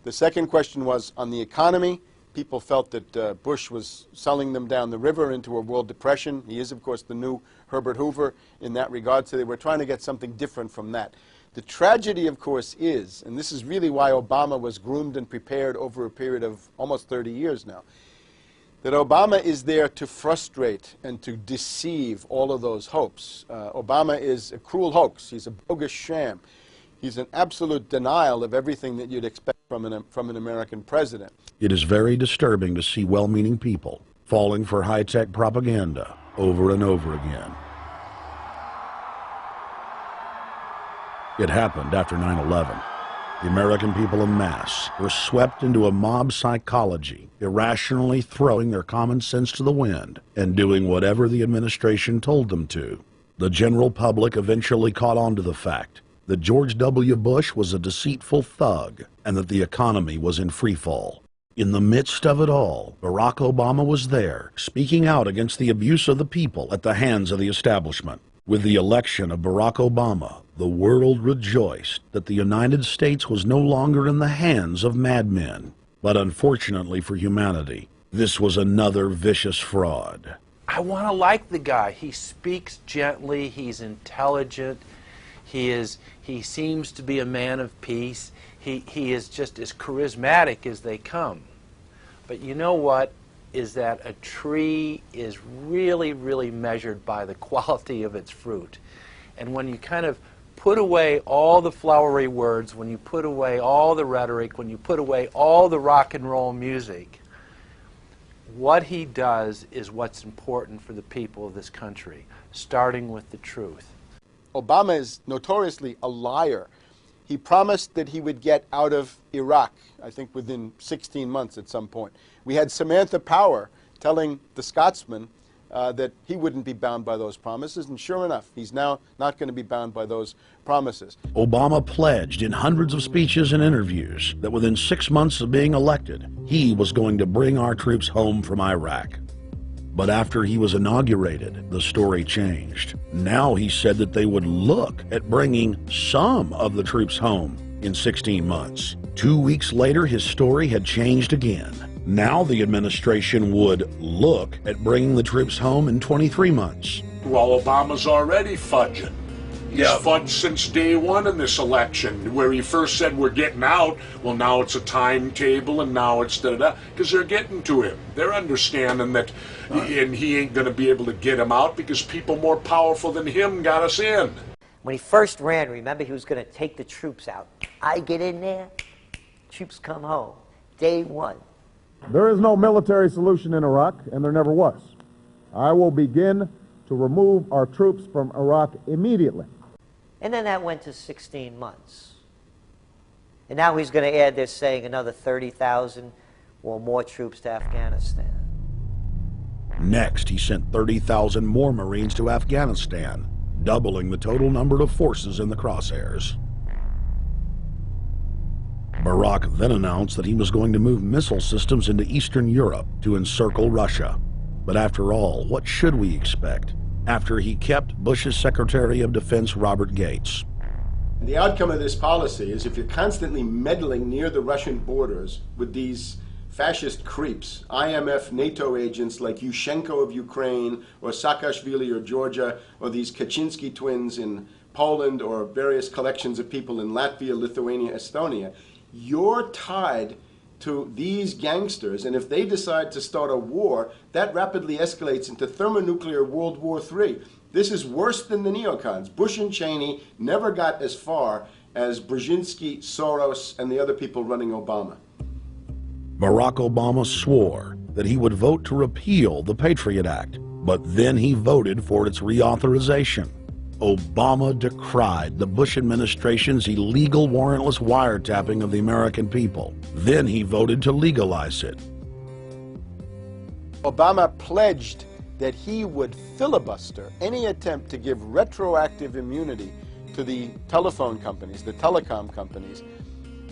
The second question was on the economy. People felt that Bush was selling them down the river into a world depression. He is, of course, the new Herbert Hoover in that regard, so they were trying to get something different from that. The tragedy, of course, is, and this is really why Obama was groomed and prepared over a period of almost 30 years now, that Obama is there to frustrate and to deceive all of those hopes. Obama is a cruel hoax. He's a bogus sham. He's an absolute denial of everything that you'd expect from an American president. It is very disturbing to see well-meaning people falling for high-tech propaganda over and over again. It happened after 9/11. The American people en masse were swept into a mob psychology, irrationally throwing their common sense to the wind and doing whatever the administration told them to. The general public eventually caught on to the fact that George W. Bush was a deceitful thug and that the economy was in free fall. In the midst of it all, Barack Obama was there, speaking out against the abuse of the people at the hands of the establishment. With the election of Barack Obama, the world rejoiced that the United States was no longer in the hands of madmen. But unfortunately for humanity, this was another vicious fraud. I want to like the guy. He speaks gently, he's intelligent, he seems to be a man of peace, he is just as charismatic as they come. But you know what? Is that a tree is really, really measured by the quality of its fruit. And when you kind of put away all the flowery words, when you put away all the rhetoric, when you put away all the rock and roll music, What he does is what's important for the people of this country, starting with the truth. Obama is notoriously a liar. He promised that he would get out of Iraq, I think within 16 months at some point. We had Samantha Power telling the Scotsman that he wouldn't be bound by those promises, and sure enough, he's now not going to be bound by those promises. Obama pledged in hundreds of speeches and interviews that within 6 months of being elected, he was going to bring our troops home from Iraq. But after he was inaugurated, the story changed. Now he said that they would look at bringing some of the troops home in 16 months. 2 weeks later, his story had changed again. Now the administration would look at bringing the troops home in 23 months. Well, Obama's already fudging. He's fudged since day one in this election, where he first said we're getting out. Well, now it's a timetable, and now it's da-da-da, because they're getting to him. They're understanding that, and he ain't going to be able to get him out because people more powerful than him got us in. When he first ran, remember, he was going to take the troops out. I get in there, troops come home. Day one. There is no military solution in Iraq, and there never was. I will begin to remove our troops from Iraq immediately. And then that went to 16 months. And now he's going to add, they're saying, another 30,000 or more troops to Afghanistan. Next, he sent 30,000 more Marines to Afghanistan, doubling the total number of forces in the crosshairs. Barack then announced that he was going to move missile systems into Eastern Europe to encircle Russia. But after all, what should we expect after he kept Bush's Secretary of Defense Robert Gates? The outcome of this policy is if you're constantly meddling near the Russian borders with these fascist creeps, IMF, NATO agents like Yushchenko of Ukraine, or Saakashvili of Georgia, or these Kaczynski twins in Poland, or various collections of people in Latvia, Lithuania, Estonia, you're tied to these gangsters, and if they decide to start a war, that rapidly escalates into thermonuclear World War III. This is worse than the neocons. Bush and Cheney never got as far as Brzezinski, Soros, and the other people running Obama. Barack Obama swore that he would vote to repeal the Patriot Act, but then he voted for its reauthorization. Obama decried the Bush administration's illegal warrantless wiretapping of the American people. Then he voted to legalize it. Obama pledged that he would filibuster any attempt to give retroactive immunity to the telephone companies, the telecom companies,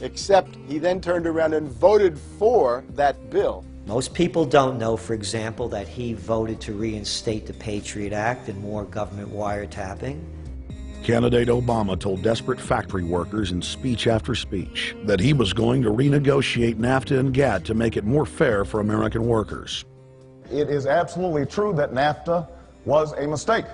except he then turned around and voted for that bill. Most people don't know, for example, that he voted to reinstate the Patriot Act and more government wiretapping. Candidate Obama told desperate factory workers in speech after speech that he was going to renegotiate NAFTA and GATT to make it more fair for American workers. It is absolutely true that NAFTA was a mistake.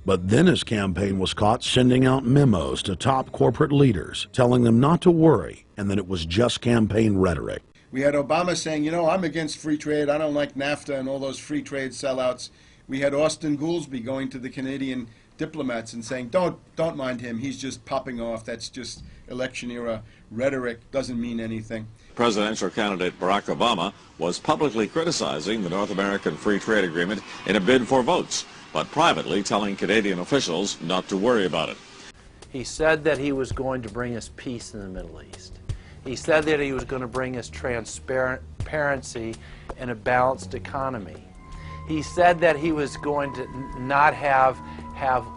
But then his campaign was caught sending out memos to top corporate leaders, telling them not to worry and that it was just campaign rhetoric. We had Obama saying, you know, I'm against free trade, I don't like NAFTA and all those free trade sellouts. We had Austin Goolsbee going to the Canadian diplomats and saying, don't mind him, he's just popping off, that's just election era rhetoric, doesn't mean anything. Presidential candidate Barack Obama was publicly criticizing the North American Free Trade Agreement in a bid for votes, but privately telling Canadian officials not to worry about it. He said that he was going to bring us peace in the Middle East. He said that he was going to bring us transparency and a balanced economy. He said that he was going to not have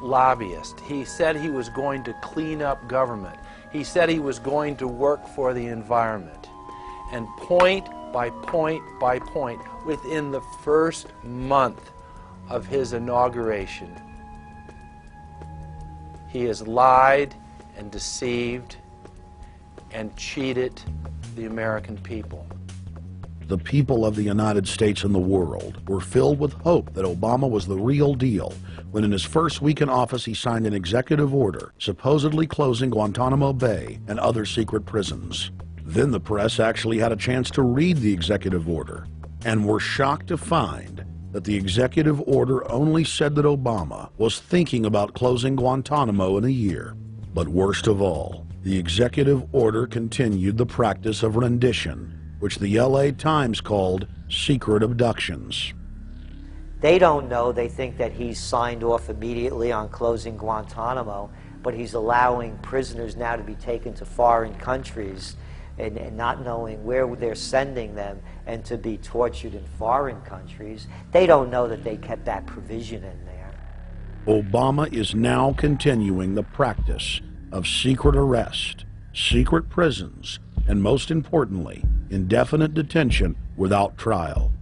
lobbyists. He said he was going to clean up government. He said he was going to work for the environment. And point by point by point, within the first month of his inauguration, he has lied and deceived and cheated the American people. The people of the United States and the world were filled with hope that Obama was the real deal when in his first week in office he signed an executive order supposedly closing Guantanamo Bay and other secret prisons. Then the press actually had a chance to read the executive order and were shocked to find that the executive order only said that Obama was thinking about closing Guantanamo in a year. But worst of all, the executive order continued the practice of rendition, which the LA Times called secret abductions. They don't know. They think that he's signed off immediately on closing Guantanamo, but he's allowing prisoners now to be taken to foreign countries and not knowing where they're sending them and to be tortured in foreign countries. They don't know that they kept that provision in there. Obama is now continuing the practice of secret arrest, secret prisons, and most importantly, indefinite detention without trial.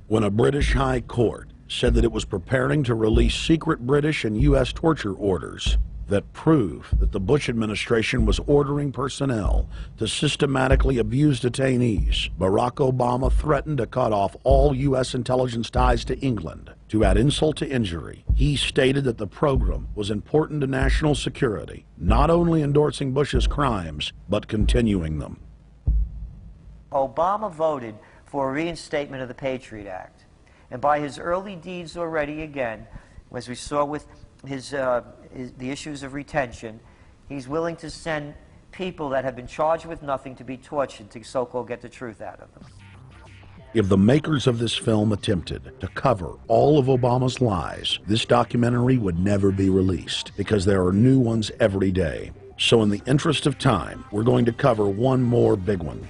When a British High Court said that it was preparing to release secret British and U.S. torture orders that prove that the Bush administration was ordering personnel to systematically abuse detainees, Barack Obama threatened to cut off all U.S. intelligence ties to England. To add insult to injury, he stated that the program was important to national security, not only endorsing Bush's crimes, but continuing them. Obama voted for a reinstatement of the Patriot Act. And by his early deeds already, again, as we saw with the issues of retention, he's willing to send people that have been charged with nothing to be tortured to so-called get the truth out of them. If the makers of this film attempted to cover all of Obama's lies, this documentary would never be released because there are new ones every day. So in the interest of time, we're going to cover one more big one.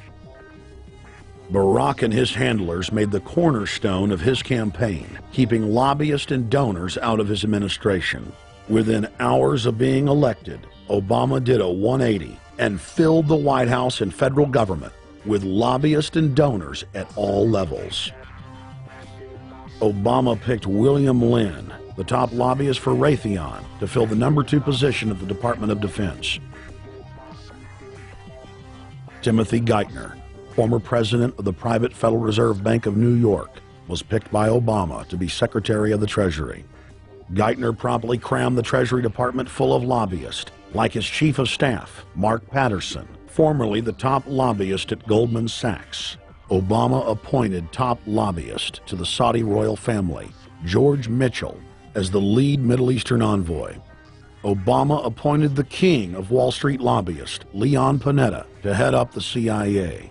Barack and his handlers made the cornerstone of his campaign, keeping lobbyists and donors out of his administration. Within hours of being elected, Obama did a 180 and filled the White House and federal government with lobbyists and donors at all levels. Obama picked William Lynn, the top lobbyist for Raytheon, to fill the number 2 position at the Department of Defense. Timothy Geithner, former president of the private Federal Reserve Bank of New York, was picked by Obama to be Secretary of the Treasury. Geithner promptly crammed the Treasury Department full of lobbyists, like his chief of staff, Mark Patterson, formerly the top lobbyist at Goldman Sachs. Obama appointed top lobbyist to the Saudi royal family, George Mitchell, as the lead Middle Eastern envoy. Obama appointed the king of Wall Street lobbyists, Leon Panetta, to head up the CIA.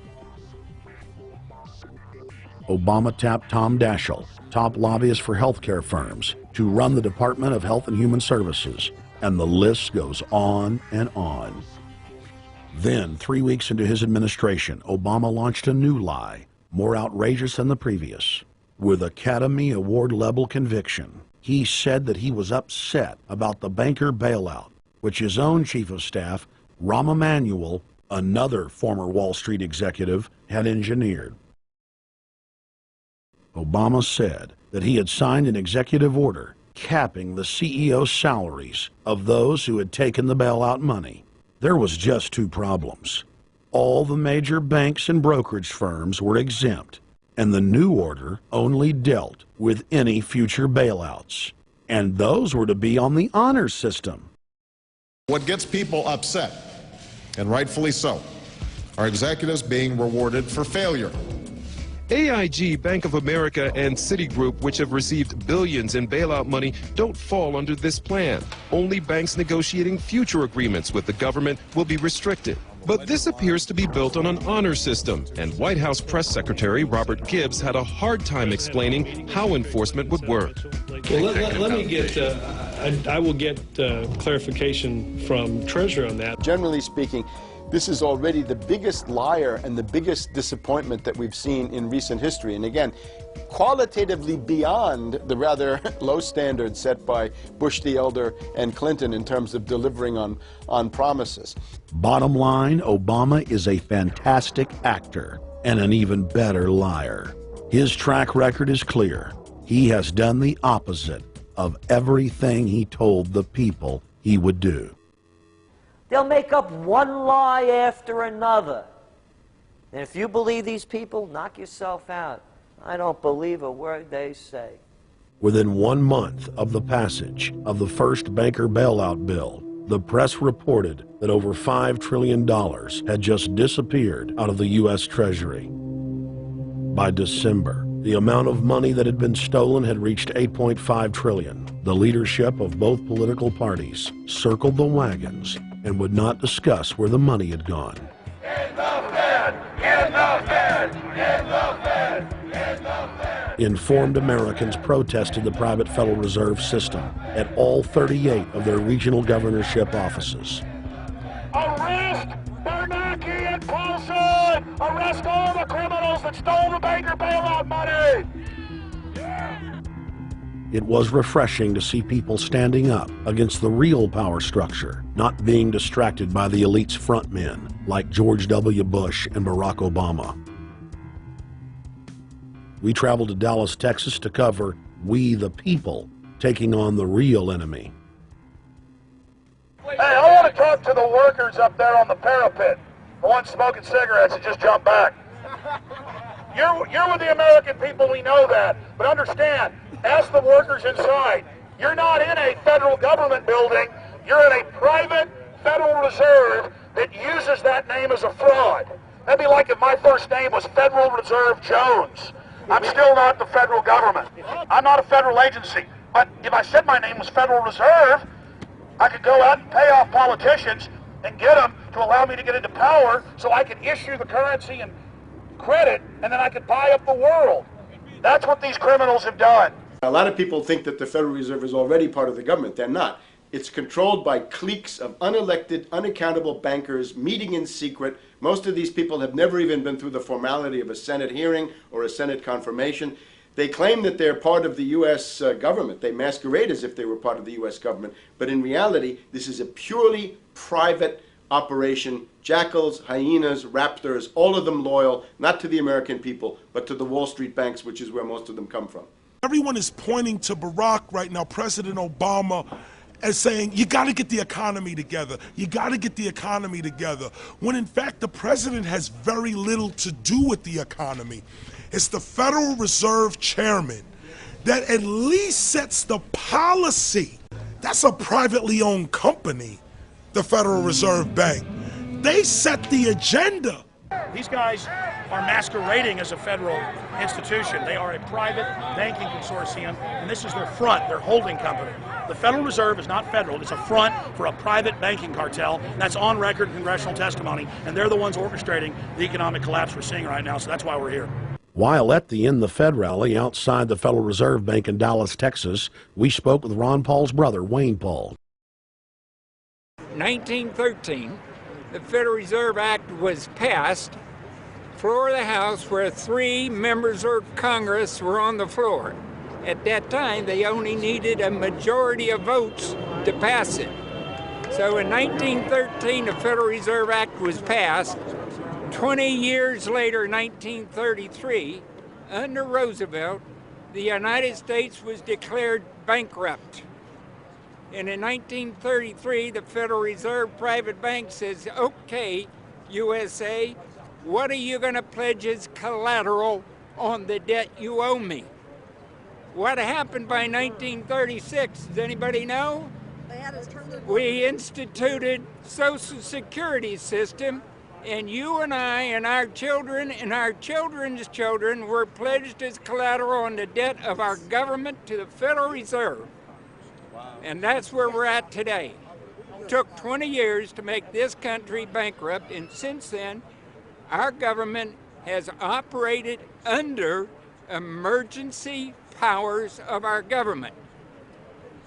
Obama tapped Tom Daschle, top lobbyist for healthcare firms, to run the Department of Health and Human Services, and the list goes on and on. Then, 3 weeks into his administration, Obama launched a new lie, more outrageous than the previous. With Academy Award-level conviction, he said that he was upset about the banker bailout, which his own chief of staff, Rahm Emanuel, another former Wall Street executive, had engineered. Obama said that he had signed an executive order capping the CEO's salaries of those who had taken the bailout money. There was just 2 problems. All the major banks and brokerage firms were exempt, and the new order only dealt with any future bailouts. And those were to be on the honor system. What gets people upset, and rightfully so, are executives being rewarded for failure. AIG, Bank of America, and Citigroup, which have received billions in bailout money, don't fall under this plan. Only banks negotiating future agreements with the government will be restricted. But this appears to be built on an honor system, and White House Press Secretary Robert Gibbs had a hard time explaining how enforcement would work. Well, let me get, I will get clarification from Treasury on that. Generally speaking, this is already the biggest liar and the biggest disappointment that we've seen in recent history. And again, qualitatively beyond the rather low standards set by Bush the Elder and Clinton in terms of delivering on promises. Bottom line, Obama is a fantastic actor and an even better liar. His track record is clear. He has done the opposite of everything he told the people he would do. They'll make up one lie after another. And if you believe these people, knock yourself out. I don't believe a word they say. Within 1 month of the passage of the first banker bailout bill, the press reported that over $5 trillion had just disappeared out of the U.S. Treasury. By December, the amount of money that had been stolen had reached $8.5 trillion. The leadership of both political parties circled the wagons and would not discuss where the money had gone. In the bed! In the Informed Americans protested the private Federal Reserve System at all 38 of their regional governorship offices. Arrest Bernanke and Paulson! Arrest all the criminals that stole the banker bailout money! It was refreshing to see people standing up against the real power structure, not being distracted by the elite's frontmen like George W. Bush and Barack Obama. We traveled to Dallas, Texas to cover We the People taking on the real enemy. Hey, I want to talk to the workers up there on the parapet. The ones smoking cigarettes and just jump back. You're with the American people, we know that. But understand, ask the workers inside. You're not in a federal government building. You're in a private Federal Reserve that uses that name as a fraud. That'd be like if my first name was Federal Reserve Jones. I'm still not the federal government. I'm not a federal agency. But if I said my name was Federal Reserve, I could go out and pay off politicians and get them to allow me to get into power so I could issue the currency and credit, and then I could buy up the world. That's what these criminals have done. A lot of people think that the Federal Reserve is already part of the government. They're not. It's controlled by cliques of unelected, unaccountable bankers meeting in secret. Most of these people have never even been through the formality of a Senate hearing or a Senate confirmation. They claim that they're part of the U.S. government. They masquerade as if they were part of the U.S. government. But in reality, this is a purely private operation. Jackals, hyenas, raptors, all of them loyal, not to the American people, but to the Wall Street banks, which is where most of them come from. Everyone is pointing to Barack right now, President Obama, as saying, you got to get the economy together. You got to get the economy together. When in fact, the president has very little to do with the economy. It's the Federal Reserve Chairman that at least sets the policy. That's a privately owned company, the Federal Reserve Bank. They set the agenda. These guys are masquerading as a federal institution. They are a private banking consortium, and this is their front, their holding company. The Federal Reserve is not federal. It's a front for a private banking cartel. That's on record in congressional testimony, and they're the ones orchestrating the economic collapse we're seeing right now, so that's why we're here. While at the In the Fed rally outside the Federal Reserve Bank in Dallas, Texas, we spoke with Ron Paul's brother, Wayne Paul. 1913, the Federal Reserve Act was passed, floor of the House, where 3 members of Congress were on the floor. At that time, they only needed a majority of votes to pass it. So in 1913, the Federal Reserve Act was passed. 20 years later, 1933, under Roosevelt, the United States was declared bankrupt. And in 1933, the Federal Reserve Private Bank says, okay, USA, what are you going to pledge as collateral on the debt you owe me? What happened by 1936? Does anybody know? We instituted Social Security system, and you and I and our children and our children's children were pledged as collateral on the debt of our government to the Federal Reserve. And that's where we're at today. It took 20 years to make this country bankrupt, and since then, our government has operated under emergency powers of our government.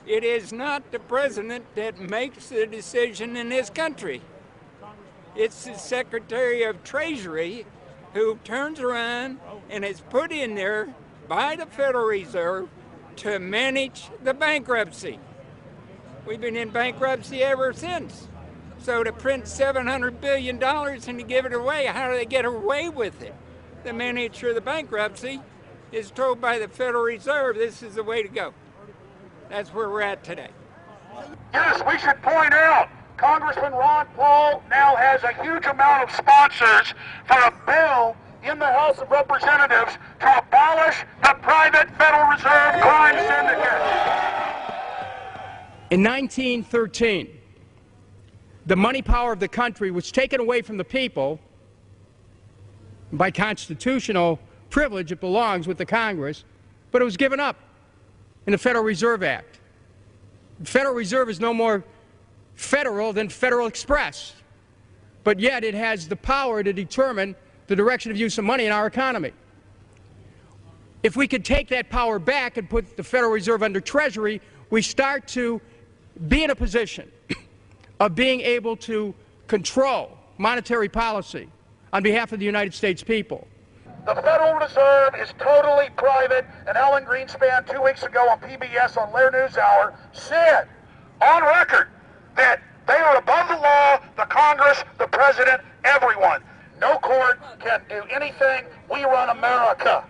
It is not the president that makes the decision in this country. It's the Secretary of Treasury who turns around and is put in there by the Federal Reserve to manage the bankruptcy. We've been in bankruptcy ever since. So to print $700 billion and to give it away, how do they get away with it? The manager of the bankruptcy is told by the Federal Reserve this is the way to go. That's where we're at today. Yes, we should point out, Congressman Ron Paul now has a huge amount of sponsors for a bill in the House of Representatives to abolish the private Federal Reserve crime syndicate. In 1913, the money power of the country was taken away from the people. By constitutional privilege, it belongs with the Congress, but it was given up in the Federal Reserve Act. The Federal Reserve is no more federal than Federal Express, but yet it has the power to determine the direction of use of money in our economy. If we could take that power back and put the Federal Reserve under Treasury, we start to be in a position of being able to control monetary policy on behalf of the United States people. The Federal Reserve is totally private, and Alan Greenspan 2 weeks ago on PBS on Lair NewsHour said on record that they are above the law, the Congress, the President, everyone. No court can do anything. We run America.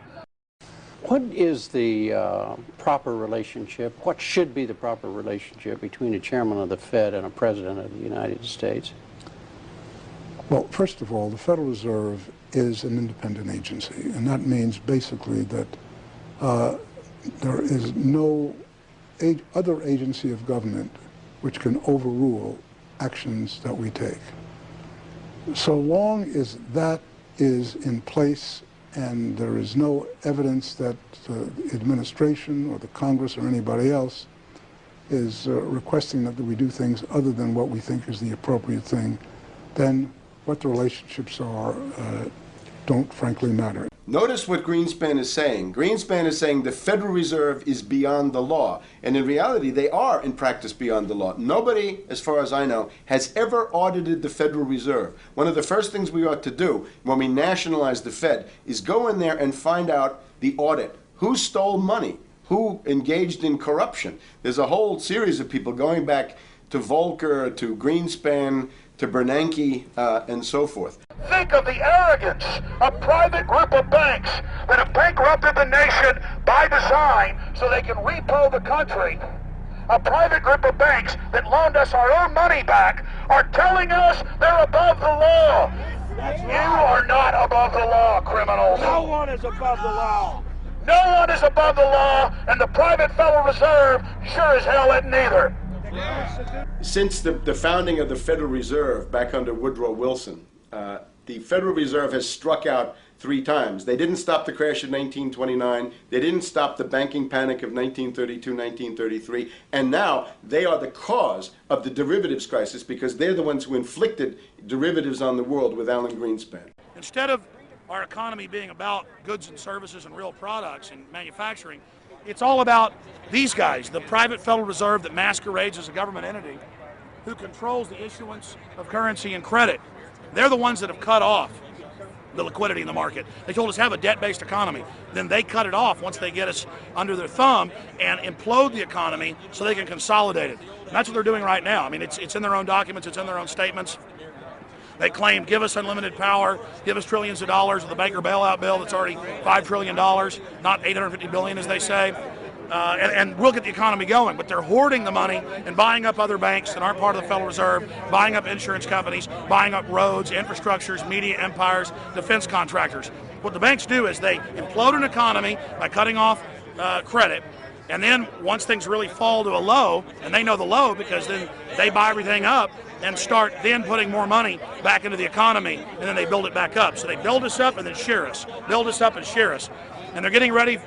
What is the proper relationship, what should be the proper relationship between a chairman of the Fed and a president of the United States? Well, first of all, the Federal Reserve is an independent agency, and that means basically that there is no other agency of government which can overrule actions that we take. So long as that is in place and there is no evidence that the administration or the Congress or anybody else is requesting that we do things other than what we think is the appropriate thing, then what the relationships are don't frankly matter. Notice what Greenspan is saying. Greenspan is saying the Federal Reserve is beyond the law. And in reality, they are in practice beyond the law. Nobody, as far as I know, has ever audited the Federal Reserve. One of the first things we ought to do when we nationalize the Fed is go in there and find out the audit. Who stole money? Who engaged in corruption? There's a whole series of people going back to Volcker, to Greenspan, to Bernanke, and so forth. Think of the arrogance of private group of banks that have bankrupted the nation by design so they can repo the country. A private group of banks that loaned us our own money back are telling us they're above the law. You are not above the law, criminals. No one is above the law. No one is above the law, and the private Federal Reserve sure as hell isn't either. Since the founding of the Federal Reserve back under Woodrow Wilson, the Federal Reserve has struck out 3 times. They didn't stop the crash of 1929. They didn't stop the banking panic of 1932, 1933. And now they are the cause of the derivatives crisis because they're the ones who inflicted derivatives on the world with Alan Greenspan. Instead of our economy being about goods and services and real products and manufacturing, it's all about these guys, the private Federal Reserve that masquerades as a government entity who controls the issuance of currency and credit. They're the ones that have cut off the liquidity in the market. They told us have a debt-based economy. Then they cut it off once they get us under their thumb and implode the economy so they can consolidate it. And that's what they're doing right now. I mean, it's in their own documents, it's in their own statements. They claim, give us unlimited power, give us trillions of dollars with the Baker bailout bill that's already $5 trillion, not $850 billion as they say. And we'll get the economy going, but they're hoarding the money and buying up other banks that aren't part of the Federal Reserve, buying up insurance companies, buying up roads, infrastructures, media empires, defense contractors. What the banks do is they implode an economy by cutting off credit, and then once things really fall to a low, and they know the low because then they buy everything up and start then putting more money back into the economy, and then they build it back up. So they build us up and then shear us, build us up and shear us. And they're getting ready.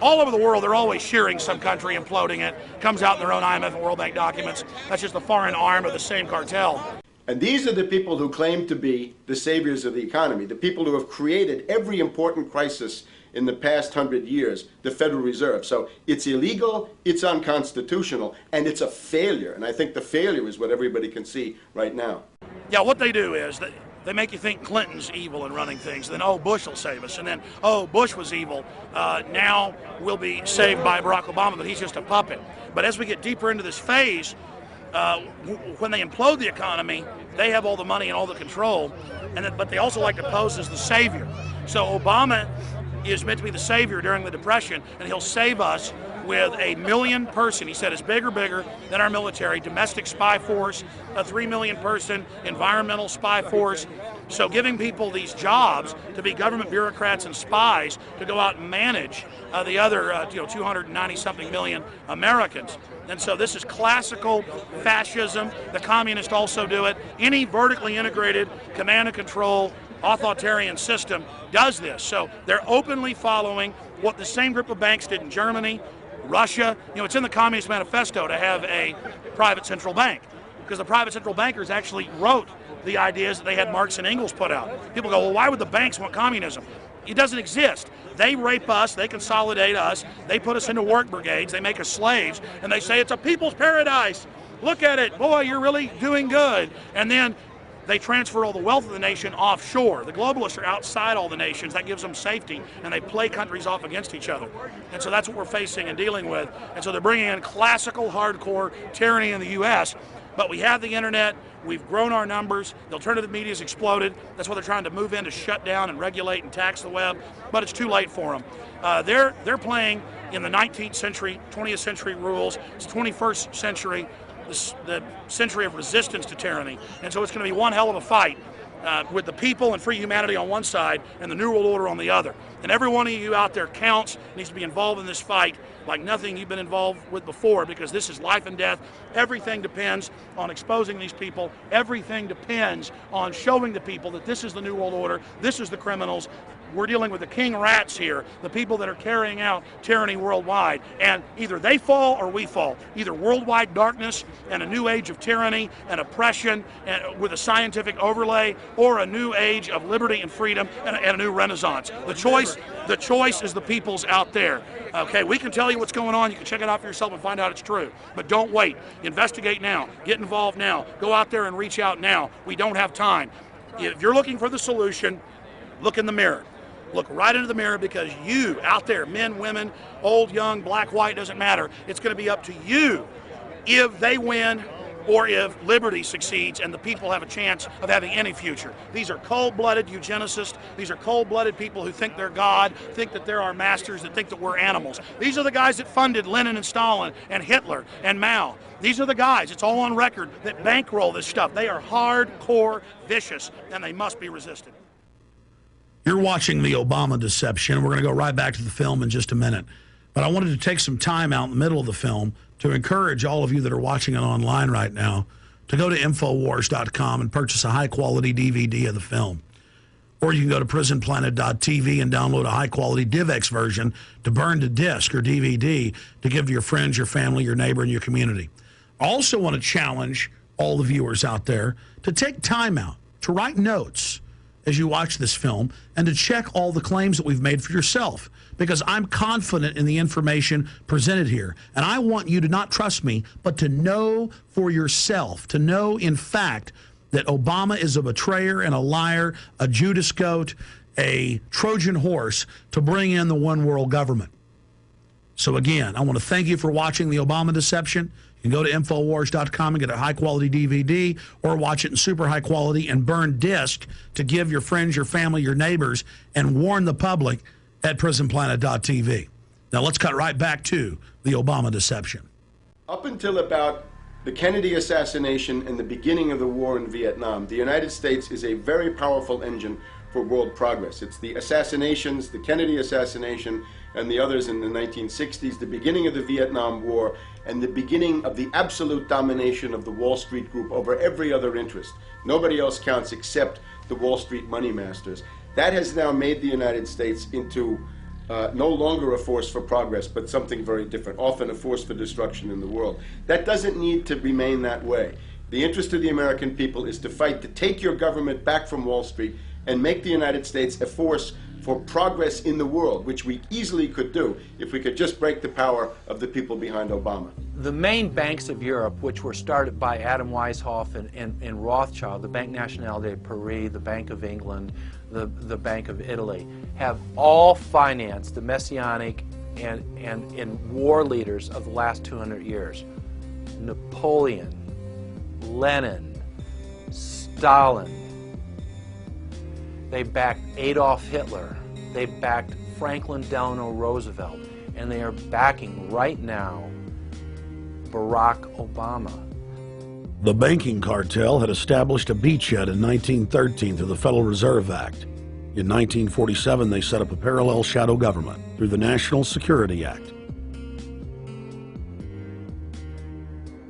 All over the world, they're always shearing some country, imploding it. Comes out in their own IMF and World Bank documents. That's just the foreign arm of the same cartel. And these are the people who claim to be the saviors of the economy, the people who have created every important crisis in the past 100 years, the Federal Reserve. So it's illegal, it's unconstitutional, and it's a failure. And I think the failure is what everybody can see right now. Yeah, what they do is they make you think Clinton's evil in running things. Then, oh, Bush will save us. And then, oh, Bush was evil. Now we'll be saved by Barack Obama, but he's just a puppet. But as we get deeper into this phase, when they implode the economy, they have all the money and all the control. But they also like to pose as the savior. So Obama is meant to be the savior during the Depression, and he'll save us with a 1 million person, he said, is bigger than our military, domestic spy force, a 3 million person environmental spy force. So giving people these jobs to be government bureaucrats and spies to go out and manage the other 290-something million Americans. And so this is classical fascism. The communists also do it. Any vertically integrated command and control authoritarian system does this. So they're openly following what the same group of banks did in Germany, Russia. It's in the Communist Manifesto to have a private central bank. because the private central bankers actually wrote the ideas that they had Marx and Engels put out. People go, well, why would the banks want communism? It doesn't exist. They rape us, they consolidate us, they put us into work brigades, they make us slaves, and they say it's a people's paradise. Look at it, boy, you're really doing good. And then they transfer all the wealth of the nation offshore. The globalists are outside all the nations. That gives them safety, and they play countries off against each other. And so that's what we're facing and dealing with. And so they're bringing in classical, hardcore tyranny in the U.S., but we have the internet, we've grown our numbers, the alternative media's exploded. That's why they're trying to move in to shut down and regulate and tax the web, but it's too late for them. They're playing in the 19th century, 20th century rules. It's 21st century, the century of resistance to tyranny. And so it's going to be one hell of a fight with the people and free humanity on one side and the New World Order on the other. And every one of you out there counts, needs to be involved in this fight like nothing you've been involved with before, because this is life and death. Everything depends on exposing these people. Everything depends on showing the people that this is the New World Order, this is the criminals. We're dealing with the king rats here, the people that are carrying out tyranny worldwide. And either they fall or we fall. Either worldwide darkness and a new age of tyranny and oppression and with a scientific overlay, or a new age of liberty and freedom and a new renaissance. The choice is the people's out there. Okay, we can tell you what's going on. You can check it out for yourself and find out it's true. But don't wait. Investigate now. Get involved now. Go out there and reach out now. We don't have time. If you're looking for the solution, look in the mirror. Look right into the mirror, because you out there, men, women, old, young, black, white, doesn't matter. It's going to be up to you if they win or if liberty succeeds and the people have a chance of having any future. These are cold-blooded eugenicists. These are cold-blooded people who think they're God, think that they're our masters, that think that we're animals. These are the guys that funded Lenin and Stalin and Hitler and Mao. These are the guys, it's all on record, that bankroll this stuff. They are hardcore vicious, and they must be resisted. You're watching the Obama deception. We're going to go right back to the film in just a minute. But I wanted to take some time out in the middle of the film to encourage all of you that are watching it online right now to go to Infowars.com and purchase a high-quality DVD of the film. Or you can go to PrisonPlanet.tv and download a high-quality DivX version to burn to disc or DVD to give to your friends, your family, your neighbor, and your community. I also want to challenge all the viewers out there to take time out to write notes as you watch this film and to check all the claims that we've made for yourself, because I'm confident in the information presented here. And I want you to not trust me, but to know for yourself, to know in fact that Obama is a betrayer and a liar, a Judas goat, a Trojan horse to bring in the one world government. So again, I want to thank you for watching the Obama deception. You can go to Infowars.com and get a high-quality DVD, or watch it in super high quality and burn disc to give your friends, your family, your neighbors, and warn the public at PrisonPlanet.tv. Now let's cut right back to the Obama deception. Up until about the Kennedy assassination and the beginning of the war in Vietnam, the United States is a very powerful engine for world progress. It's the assassinations, the Kennedy assassination, and the others in the 1960s, the beginning of the Vietnam War, and the beginning of the absolute domination of the Wall Street Group over every other interest. Nobody else counts except the Wall Street money masters. That has now made the United States into no longer a force for progress, but something very different, often a force for destruction in the world. That doesn't need to remain that way. The interest of the American people is to fight to take your government back from Wall Street and make the United States a force for progress in the world, which we easily could do if we could just break the power of the people behind Obama. The main banks of Europe, which were started by Adam Weishaupt and Rothschild, the Banque Nationale de Paris, the Bank of England, the Bank of Italy, have all financed the messianic and war leaders of the last 200 years. Napoleon, Lenin, Stalin. They backed Adolf Hitler. They backed Franklin Delano Roosevelt. And they are backing right now Barack Obama. The banking cartel had established a beachhead in 1913 through the Federal Reserve Act. In 1947, they set up a parallel shadow government through the National Security Act.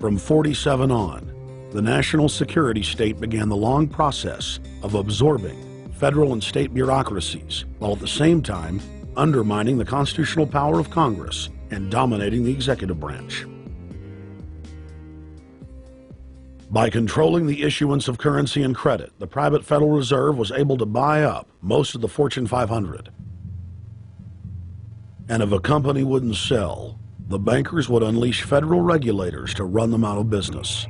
From 47 on, the national security state began the long process of absorbing federal and state bureaucracies, while at the same time undermining the constitutional power of Congress and dominating the executive branch. By controlling the issuance of currency and credit, the private Federal Reserve was able to buy up most of the Fortune 500. And if a company wouldn't sell, the bankers would unleash federal regulators to run them out of business.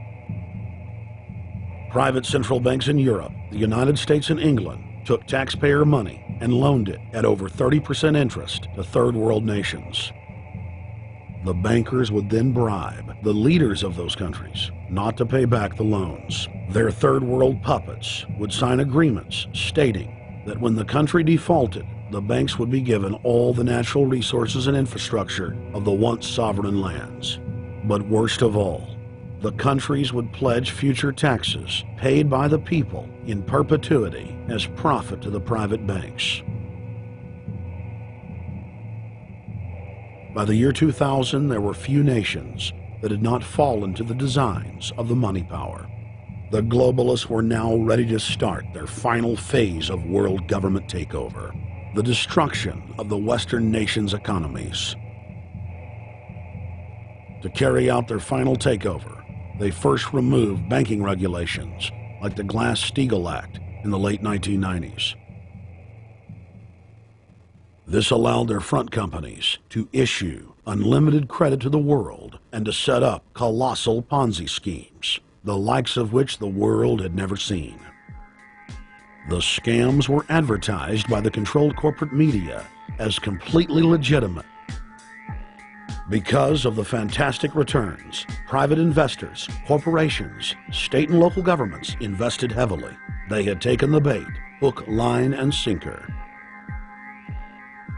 Private central banks in Europe, the United States, and England took taxpayer money and loaned it at over 30% interest to third world nations. The bankers would then bribe the leaders of those countries not to pay back the loans. Their third world puppets would sign agreements stating that when the country defaulted, the banks would be given all the natural resources and infrastructure of the once sovereign lands. But worst of all, the countries would pledge future taxes paid by the people in perpetuity as profit to the private banks. By the year 2000, there were few nations that had not fallen to the designs of the money power. The globalists were now ready to start their final phase of world government takeover, the destruction of the Western nations' economies. To carry out their final takeover, they first removed banking regulations like the Glass-Steagall Act in the late 1990s. This allowed their front companies to issue unlimited credit to the world and to set up colossal Ponzi schemes, the likes of which the world had never seen. The scams were advertised by the controlled corporate media as completely legitimate. Because of the fantastic returns, private investors, corporations, state and local governments invested heavily. They had taken the bait, hook, line, and sinker.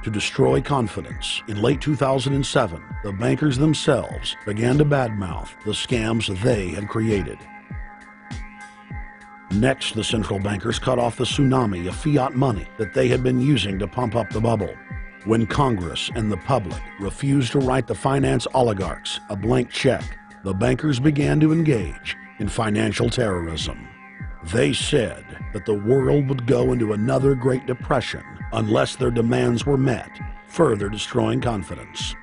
To destroy confidence, in late 2007, the bankers themselves began to badmouth the scams they had created. Next, the central bankers cut off the tsunami of fiat money that they had been using to pump up the bubble. When Congress and the public refused to write the finance oligarchs a blank check, the bankers began to engage in financial terrorism. They said that the world would go into another Great Depression unless their demands were met, further destroying confidence.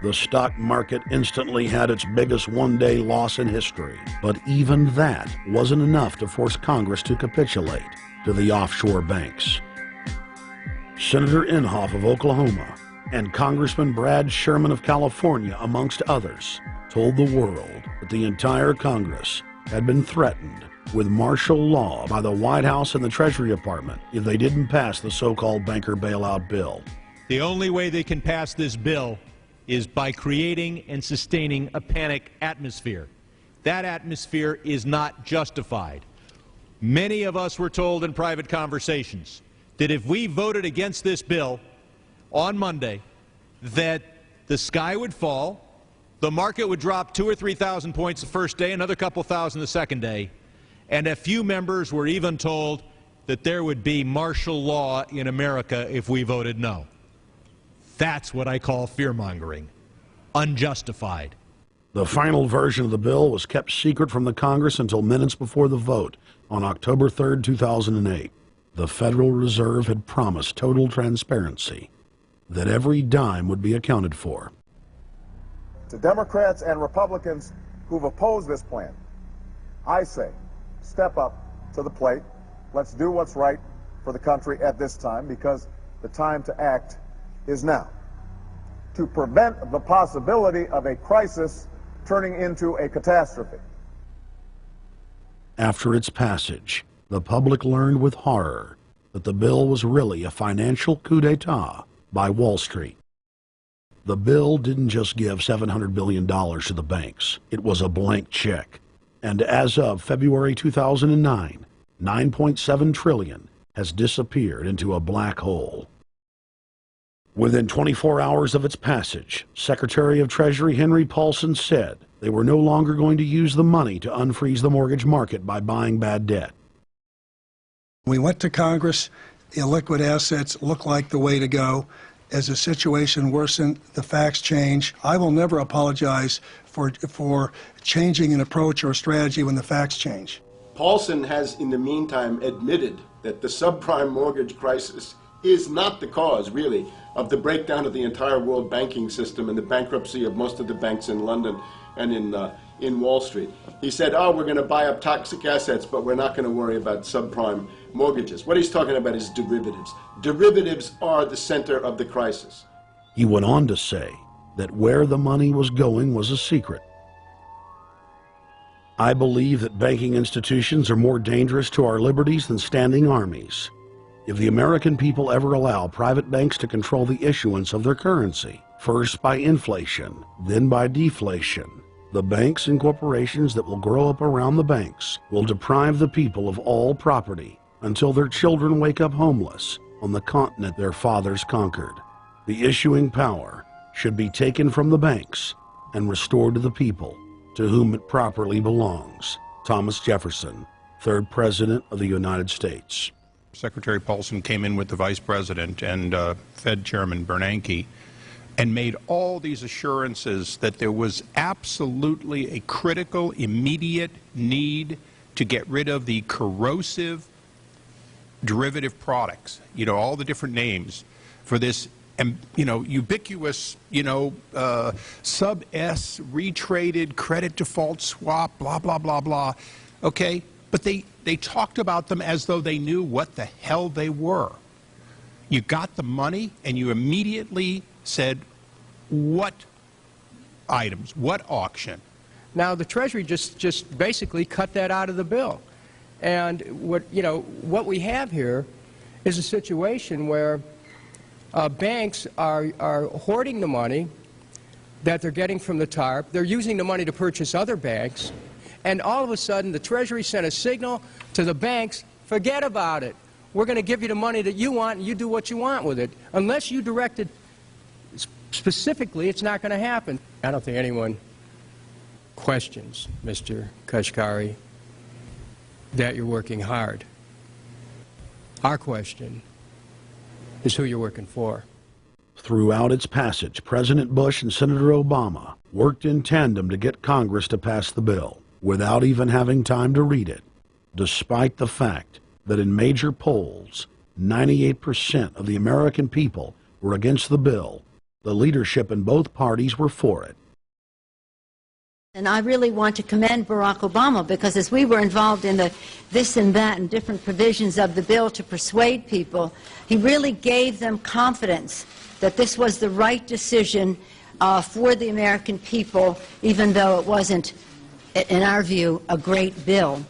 The stock market instantly had its biggest one-day loss in history, but even that wasn't enough to force Congress to capitulate to the offshore banks. Senator Inhofe of Oklahoma and Congressman Brad Sherman of California, amongst others, told the world that the entire Congress had been threatened with martial law by the White House and the Treasury Department if they didn't pass the so-called banker bailout bill. The only way they can pass this bill is by creating and sustaining a panic atmosphere. That atmosphere is not justified. Many of us were told in private conversations that if we voted against this bill on Monday, that the sky would fall, the market would drop 2,000 or 3,000 points the first day, another couple thousand the second day, and a few members were even told that there would be martial law in America if we voted no. That's what I call fear-mongering. Unjustified. The final version of the bill was kept secret from the Congress until minutes before the vote on October 3, 2008. The Federal Reserve had promised total transparency, that every dime would be accounted for. To Democrats and Republicans who've opposed this plan, I say, step up to the plate. Let's do what's right for the country at this time, because the time to act is now. To prevent the possibility of a crisis turning into a catastrophe. After its passage, the public learned with horror that the bill was really a financial coup d'etat by Wall Street. The bill didn't just give $700 billion to the banks. It was a blank check. And as of February 2009, $9.7 trillion has disappeared into a black hole. Within 24 hours of its passage, Secretary of Treasury Henry Paulson said they were no longer going to use the money to unfreeze the mortgage market by buying bad debt. We went to Congress. Illiquid assets look like the way to go. As the situation worsened, the facts change. I will never apologize for changing an approach or strategy when the facts change. Paulson has, in the meantime, admitted that the subprime mortgage crisis is not the cause, really, of the breakdown of the entire world banking system and the bankruptcy of most of the banks in London. and in Wall Street. He said, oh, we're going to buy up toxic assets, but we're not going to worry about subprime mortgages. What he's talking about is derivatives. Derivatives are the center of the crisis. He went on to say that where the money was going was a secret. I believe that banking institutions are more dangerous to our liberties than standing armies. If the American people ever allow private banks to control the issuance of their currency, first by inflation, then by deflation, the banks and corporations that will grow up around the banks will deprive the people of all property until their children wake up homeless on the continent their fathers conquered. The issuing power should be taken from the banks and restored to the people, to whom it properly belongs. Thomas Jefferson, 3rd President of the United States. Secretary Paulson came in with the Vice President and Fed Chairman Bernanke and made all these assurances that there was absolutely a critical, immediate need to get rid of the corrosive derivative products, you know, all the different names for this, you know, ubiquitous, you know, sub-S, retraded credit default swap, blah, blah, blah, blah, okay? But they talked about them as though they knew what the hell they were. You got the money and you immediately said, what items, what auction? Now, the Treasury just basically cut that out of the bill. And what we have here is a situation where banks are hoarding the money that they're getting from the TARP. They're using the money to purchase other banks. And all of a sudden, the Treasury sent a signal to the banks, forget about it. We're going to give you the money that you want, and you do what you want with it. Unless you direct it specifically, it's not going to happen. I don't think anyone questions, Mr. Kashkari, that you're working hard. Our question is who you're working for. Throughout its passage, President Bush and Senator Obama worked in tandem to get Congress to pass the bill without even having time to read it, despite the fact that in major polls, 98% of the American people were against the bill. The leadership in both parties were for it. And I really want to commend Barack Obama, because as we were involved in the this and that and different provisions of the bill to persuade people, he really gave them confidence that this was the right decision for the American people, even though it wasn't, in our view, a great bill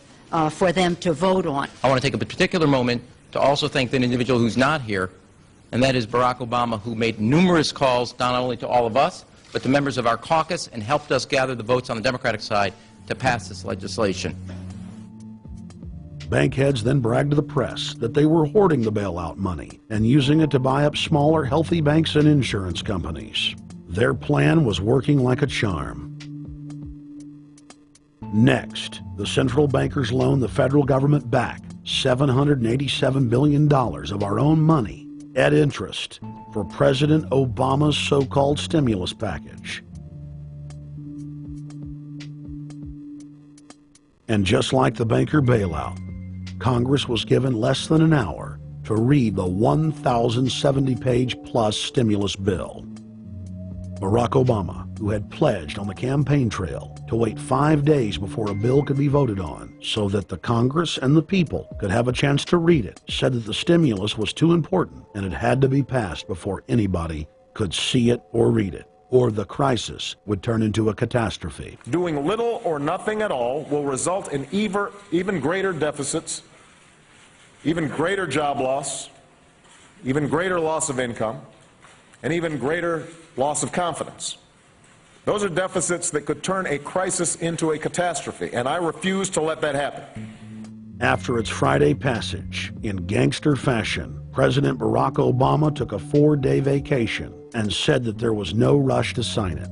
for them to vote on. I want to take a particular moment to also thank an individual who's not here, and that is Barack Obama, who made numerous calls not only to all of us, but to members of our caucus, and helped us gather the votes on the Democratic side to pass this legislation. Bank heads then bragged to the press that they were hoarding the bailout money and using it to buy up smaller, healthy banks and insurance companies. Their plan was working like a charm. Next, the central bankers loaned the federal government back $787 billion of our own money at interest for President Obama's so-called stimulus package. And just like the banker bailout, Congress was given less than an hour to read the 1,070-page plus stimulus bill. Barack Obama, who had pledged on the campaign trail to wait 5 days before a bill could be voted on so that the Congress and the people could have a chance to read it, said that the stimulus was too important and it had to be passed before anybody could see it or read it, or the crisis would turn into a catastrophe. Doing little or nothing at all will result in even greater deficits, even greater job loss, even greater loss of income, and even greater loss of confidence. Those are deficits that could turn a crisis into a catastrophe, and I refuse to let that happen. After its Friday passage, in gangster fashion, President Barack Obama took a 4-day vacation and said that there was no rush to sign it.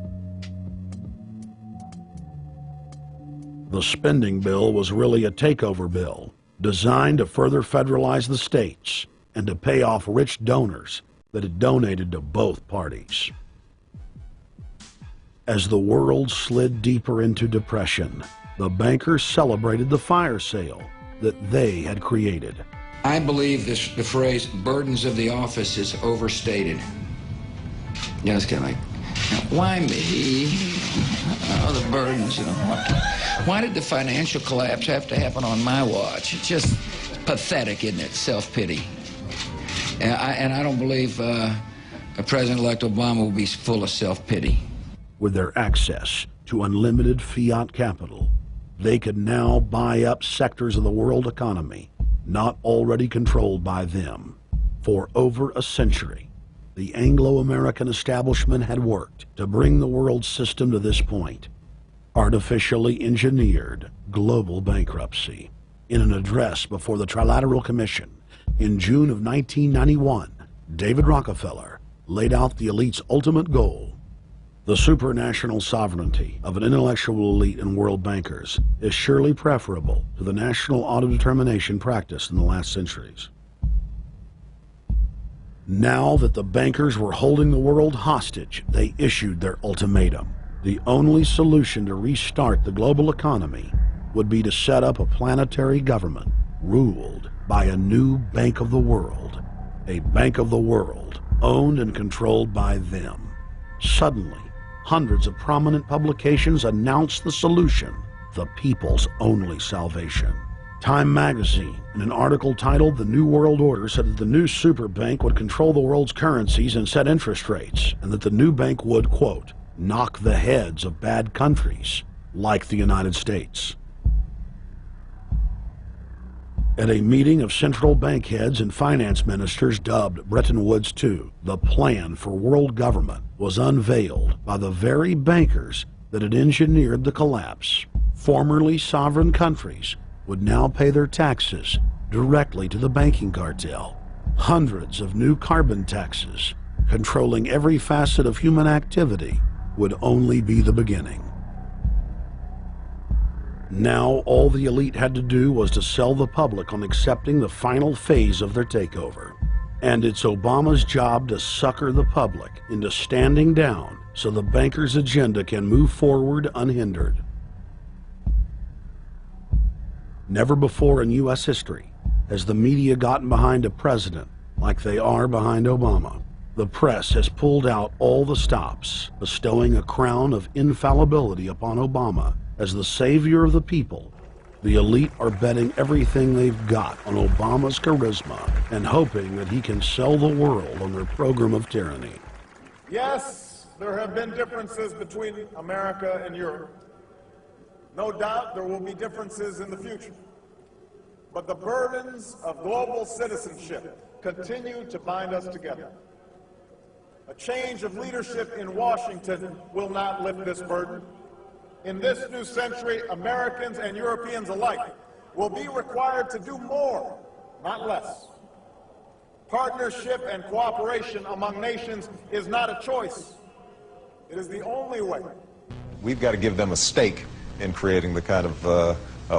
The spending bill was really a takeover bill, designed to further federalize the states and to pay off rich donors that had donated to both parties. As the world slid deeper into depression, the bankers celebrated the fire sale that they had created. I believe the phrase burdens of the office is overstated. You know, it's kind of like Why me? Oh, the burdens, you know. Why did the financial collapse have to happen on my watch? It's just pathetic, isn't it? Self-pity. And I don't believe President-elect Obama will be full of self-pity. With their access to unlimited fiat capital, they could now buy up sectors of the world economy not already controlled by them. For over a century, the Anglo-American establishment had worked to bring the world system to this point. Artificially engineered global bankruptcy. In an address before the Trilateral Commission in June of 1991, David Rockefeller laid out the elite's ultimate goal. The supranational sovereignty of an intellectual elite and world bankers is surely preferable to the national autodetermination practiced in the last centuries. Now that the bankers were holding the world hostage, they issued their ultimatum. The only solution to restart the global economy would be to set up a planetary government ruled by a new Bank of the World, a Bank of the World owned and controlled by them. Suddenly, hundreds of prominent publications announced the solution, the people's only salvation. Time magazine, in an article titled "The New World Order," said that the new super bank would control the world's currencies and set interest rates, and that the new bank would, quote, knock the heads of bad countries like the United States. At a meeting of central bank heads and finance ministers dubbed Bretton Woods II, the plan for world government was unveiled by the very bankers that had engineered the collapse. Formerly sovereign countries would now pay their taxes directly to the banking cartel. Hundreds of new carbon taxes, controlling every facet of human activity, would only be the beginning. Now all the elite had to do was to sell the public on accepting the final phase of their takeover. And it's Obama's job to sucker the public into standing down so the bankers' agenda can move forward unhindered. Never before in U.S. history has the media gotten behind a president like they are behind Obama. The press has pulled out all the stops, bestowing a crown of infallibility upon Obama as the savior of the people. The elite are betting everything they've got on Obama's charisma and hoping that he can sell the world on their program of tyranny. Yes, there have been differences between America and Europe. No doubt there will be differences in the future. But the burdens of global citizenship continue to bind us together. A change of leadership in Washington will not lift this burden. In this new century, Americans and Europeans alike will be required to do more, not less. Partnership and cooperation among nations is not a choice. It is the only way. We've got to give them a stake in creating the kind of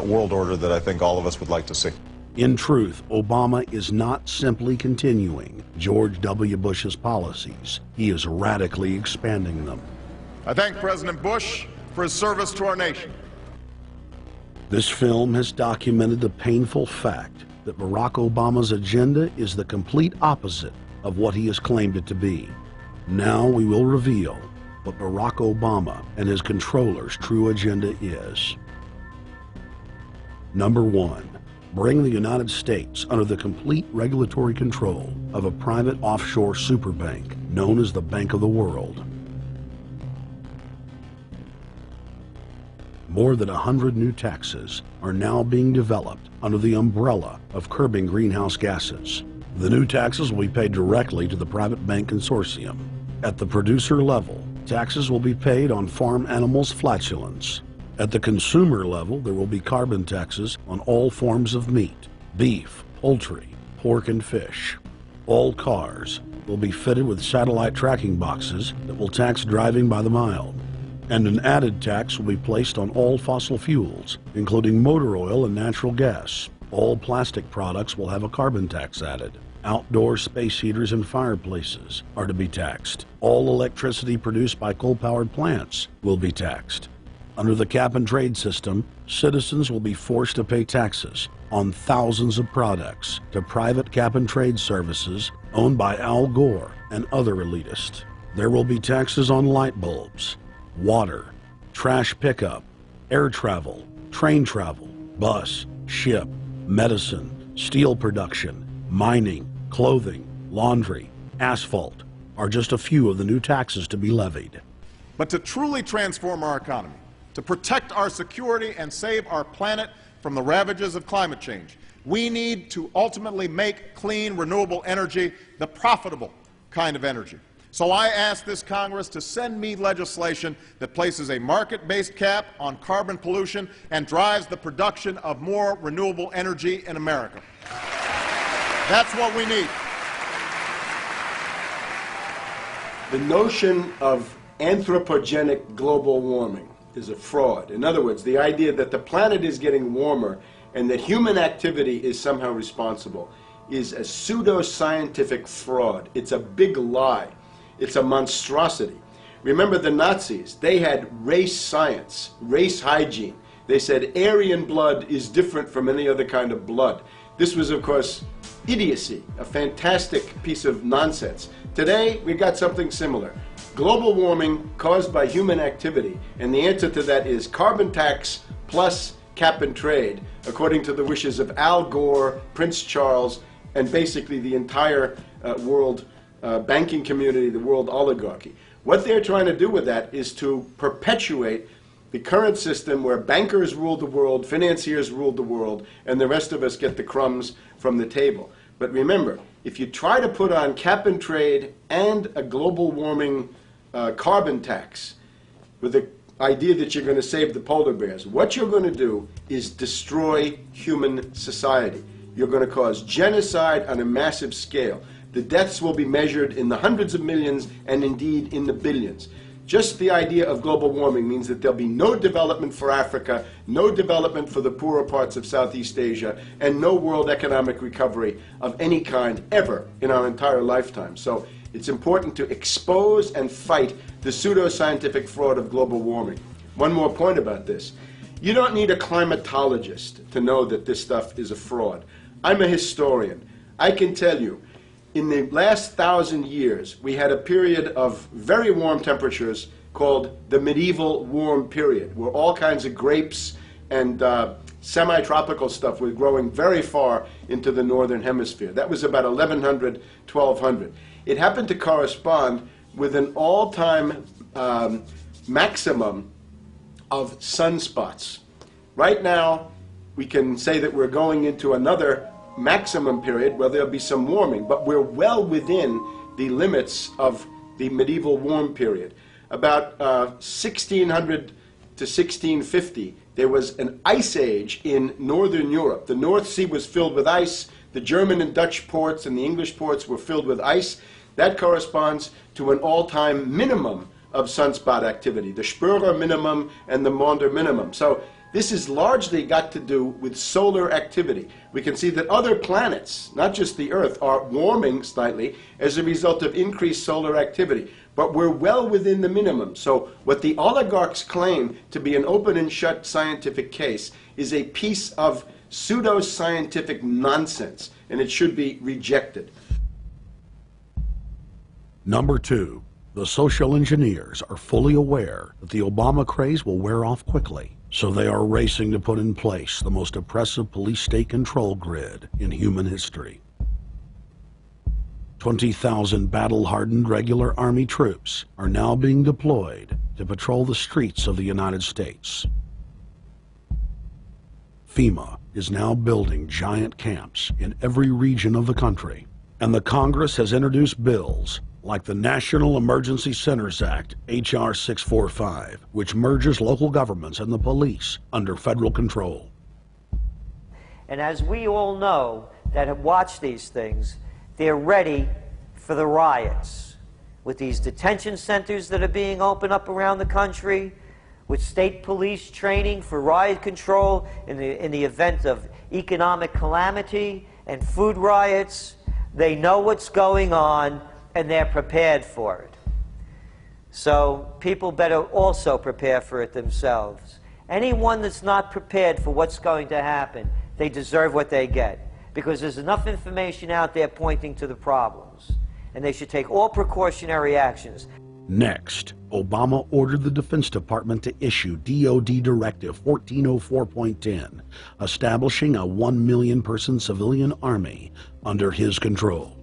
world order that I think all of us would like to see. In truth, Obama is not simply continuing George W. Bush's policies. He is radically expanding them. I thank President Bush for his service to our nation. This film has documented the painful fact that Barack Obama's agenda is the complete opposite of what he has claimed it to be. Now we will reveal what Barack Obama and his controllers' true agenda is. Number one, bring the United States under the complete regulatory control of a private offshore superbank known as the Bank of the World. More than 100 new taxes are now being developed under the umbrella of curbing greenhouse gases. The new taxes will be paid directly to the private bank consortium. At the producer level, taxes will be paid on farm animals' flatulence. At the consumer level, there will be carbon taxes on all forms of meat, beef, poultry, pork, and fish. All cars will be fitted with satellite tracking boxes that will tax driving by the mile. And an added tax will be placed on all fossil fuels, including motor oil and natural gas. All plastic products will have a carbon tax added. Outdoor space heaters and fireplaces are to be taxed. All electricity produced by coal-powered plants will be taxed. Under the cap-and-trade system, citizens will be forced to pay taxes on thousands of products to private cap-and-trade services owned by Al Gore and other elitists. There will be taxes on light bulbs, water, trash pickup, air travel, train travel, bus, ship, medicine, steel production, mining, clothing, laundry, asphalt are just a few of the new taxes to be levied. But to truly transform our economy, to protect our security and save our planet from the ravages of climate change, we need to ultimately make clean, renewable energy the profitable kind of energy. So I ask this Congress to send me legislation that places a market-based cap on carbon pollution and drives the production of more renewable energy in America. That's what we need. The notion of anthropogenic global warming is a fraud. In other words, the idea that the planet is getting warmer and that human activity is somehow responsible is a pseudo-scientific fraud. It's a big lie. It's a monstrosity. Remember the Nazis, they had race science, race hygiene. They said Aryan blood is different from any other kind of blood. This was, of course, idiocy, a fantastic piece of nonsense. Today, we've got something similar. Global warming caused by human activity, and the answer to that is carbon tax plus cap and trade, according to the wishes of Al Gore, Prince Charles, and basically the entire world banking community, the world oligarchy. What they're trying to do with that is to perpetuate the current system where bankers rule the world, financiers rule the world, and the rest of us get the crumbs from the table. But remember, if you try to put on cap and trade and a global warming carbon tax with the idea that you're going to save the polar bears, what you're going to do is destroy human society. You're going to cause genocide on a massive scale. The deaths will be measured in the hundreds of millions and indeed in the billions. Just the idea of global warming means that there'll be no development for Africa, no development for the poorer parts of Southeast Asia, and no world economic recovery of any kind ever in our entire lifetime. So it's important to expose and fight the pseudo-scientific fraud of global warming. One more point about this. You don't need a climatologist to know that this stuff is a fraud. I'm a historian. I can tell you, in the last 1,000 years, we had a period of very warm temperatures called the medieval warm period, where all kinds of grapes and semi-tropical stuff was growing very far into the northern hemisphere. That was about 1100, 1200. It happened to correspond with an all-time maximum of sunspots. Right now, we can say that we're going into another maximum period where there'll be some warming, but we're well within the limits of the medieval warm period. About 1600 to 1650, there was an ice age in northern Europe. The North Sea was filled with ice. The German and Dutch ports and the English ports were filled with ice. That corresponds to an all-time minimum of sunspot activity, the Spörer minimum and the Maunder minimum. So this has largely got to do with solar activity. We can see that other planets, not just the Earth, are warming slightly as a result of increased solar activity. But we're well within the minimum. So what the oligarchs claim to be an open and shut scientific case is a piece of pseudo-scientific nonsense, and it should be rejected. Number 2, the social engineers are fully aware that the Obama craze will wear off quickly, so they are racing to put in place the most oppressive police state control grid in human history. 20,000 battle-hardened regular Army troops are now being deployed to patrol the streets of the United States. FEMA is now building giant camps in every region of the country, and the Congress has introduced bills like the National Emergency Centers Act, H.R. 645, which merges local governments and the police under federal control. And as we all know that have watched these things, they're ready for the riots. With these detention centers that are being opened up around the country, with state police training for riot control in the event of economic calamity and food riots, they know what's going on and they're prepared for it. So people better also prepare for it themselves. Anyone that's not prepared for what's going to happen, they deserve what they get, because there's enough information out there pointing to the problems, and they should take all precautionary actions. Next, Obama ordered the Defense Department to issue DoD Directive 1404.10, establishing a 1 million person civilian army under his control.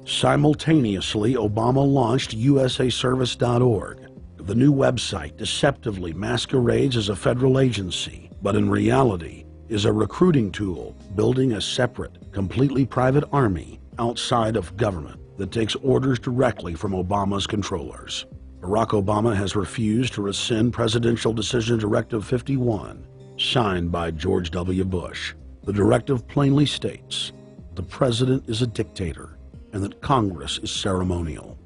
Simultaneously, Obama launched USAService.org. The new website deceptively masquerades as a federal agency, but in reality is a recruiting tool building a separate, completely private army outside of government that takes orders directly from Obama's controllers. Barack Obama has refused to rescind Presidential Decision Directive 51, signed by George W. Bush. The directive plainly states the president is a dictator and that Congress is ceremonial.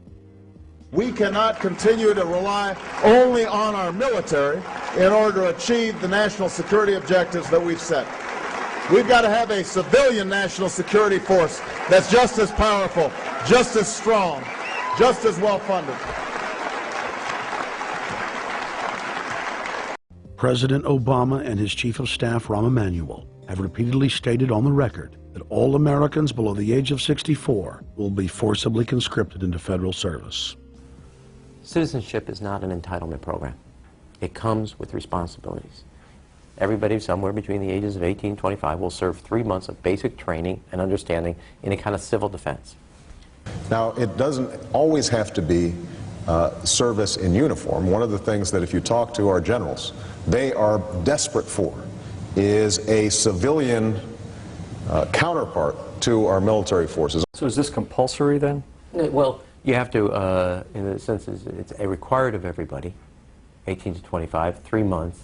We cannot continue to rely only on our military in order to achieve the national security objectives that we've set. We've got to have a civilian national security force that's just as powerful, just as strong, just as well funded. President Obama and his Chief of Staff, Rahm Emanuel, have repeatedly stated on the record that all Americans below the age of 64 will be forcibly conscripted into federal service. Citizenship is not an entitlement program. It comes with responsibilities. Everybody somewhere between the ages of 18 and 25 will serve 3 months of basic training and understanding in a kind of civil defense. Now, it doesn't always have to be service in uniform. One of the things that if you talk to our generals, they are desperate for is a civilian counterpart to our military forces. So is this compulsory then? Well, you have to, in the sense, it's a required of everybody, 18 to 25, 3 months.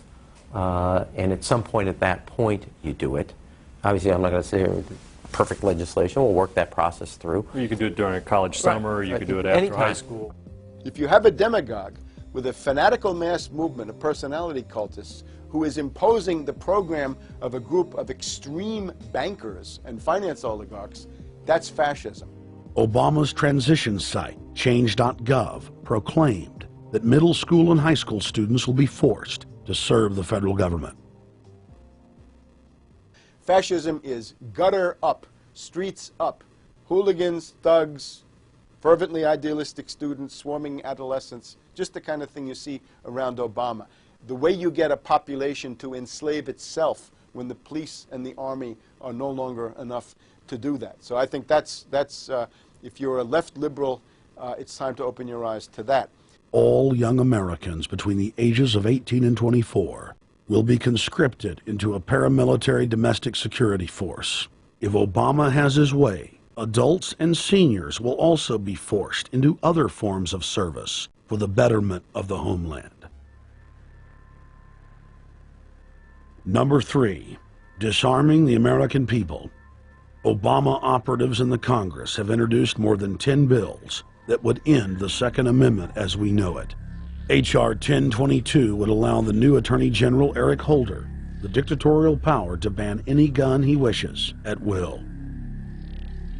And at some point, at that point, you do it. Obviously, I'm not going to say perfect legislation. We'll work that process through. Or you could do it during a college summer, or you could do it after high school. If you have a demagogue with a fanatical mass movement of personality cultists who is imposing the program of a group of extreme bankers and finance oligarchs, that's fascism. Obama's transition site, change.gov, proclaimed that middle school and high school students will be forced to serve the federal government. Fascism is gutter up, streets up, hooligans, thugs, fervently idealistic students, swarming adolescents, just the kind of thing you see around Obama. The way you get a population to enslave itself when the police and the army are no longer enough to do that. So I think that's if you're a left liberal, it's time to open your eyes to that. All young Americans between the ages of 18 and 24 will be conscripted into a paramilitary domestic security force. If Obama has his way, adults and seniors will also be forced into other forms of service for the betterment of the homeland. Number 3, disarming the American people. Obama operatives in the Congress have introduced more than 10 bills that would end the Second Amendment as we know it. H.R. 1022 would allow the new Attorney General Eric Holder the dictatorial power to ban any gun he wishes at will.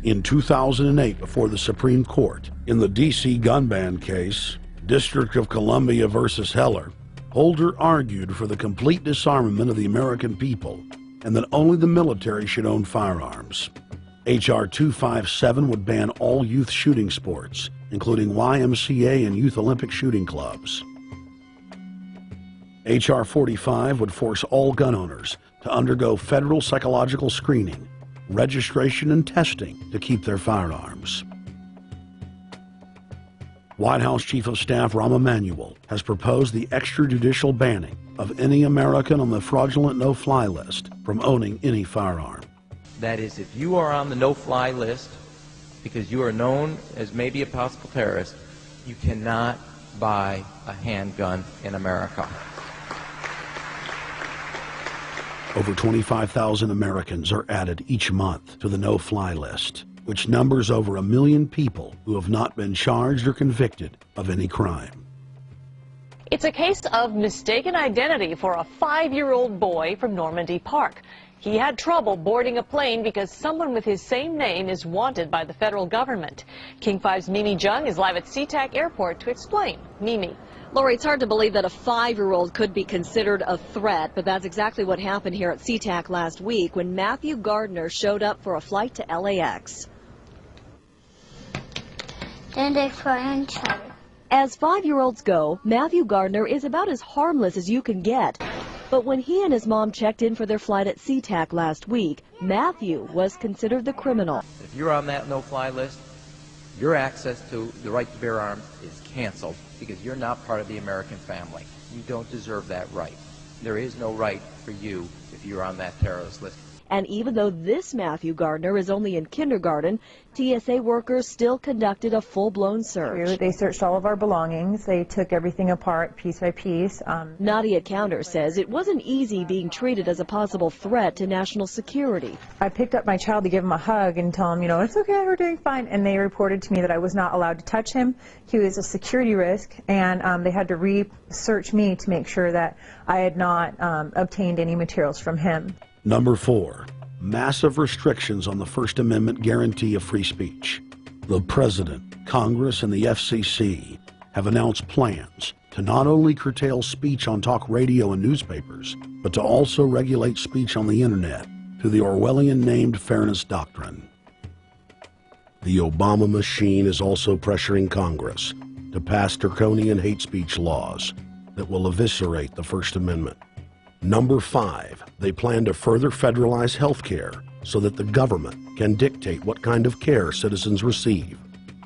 In 2008, before the Supreme Court, in the D.C. gun ban case, District of Columbia versus Heller, Holder argued for the complete disarmament of the American people and that only the military should own firearms. H.R. 257 would ban all youth shooting sports, including YMCA and Youth Olympic shooting clubs. H.R. 45 would force all gun owners to undergo federal psychological screening, registration, and testing to keep their firearms. White House Chief of Staff Rahm Emanuel has proposed the extrajudicial banning of any American on the fraudulent no-fly list from owning any firearm. That is, if you are on the no-fly list because you are known as maybe a possible terrorist, you cannot buy a handgun in America. Over 25,000 Americans are added each month to the no-fly list, which numbers over 1 million people who have not been charged or convicted of any crime. It's a case of mistaken identity for a 5-year-old boy from Normandy Park. He had trouble boarding a plane because someone with his same name is wanted by the federal government. King 5's Mimi Jung is live at SeaTac Airport to explain. Mimi. Lori, it's hard to believe that a 5-year-old could be considered a threat, but that's exactly what happened here at SeaTac last week when Matthew Gardner showed up for a flight to LAX. Then they fly in China. As 5-year-olds go, Matthew Gardner is about as harmless as you can get. But when he and his mom checked in for their flight at SeaTac last week, Matthew was considered the criminal. If you're on that no-fly list, your access to the right to bear arms is canceled because you're not part of the American family. You don't deserve that right. There is no right for you if you're on that terrorist list. And even though this Matthew Gardner is only in kindergarten, TSA workers still conducted a full-blown search. They searched all of our belongings. They took everything apart piece by piece. Nadia Counter says it wasn't easy being treated as a possible threat to national security. I picked up my child to give him a hug and tell him, it's okay, we're doing fine. And they reported to me that I was not allowed to touch him. He was a security risk, and they had to research me to make sure that I had not obtained any materials from him. Number 4, massive restrictions on the First Amendment guarantee of free speech. The President, Congress, and the FCC have announced plans to not only curtail speech on talk radio and newspapers, but to also regulate speech on the internet through the Orwellian-named Fairness Doctrine. The Obama machine is also pressuring Congress to pass draconian hate speech laws that will eviscerate the First Amendment. Number 5, they plan to further federalize health care so that the government can dictate what kind of care citizens receive.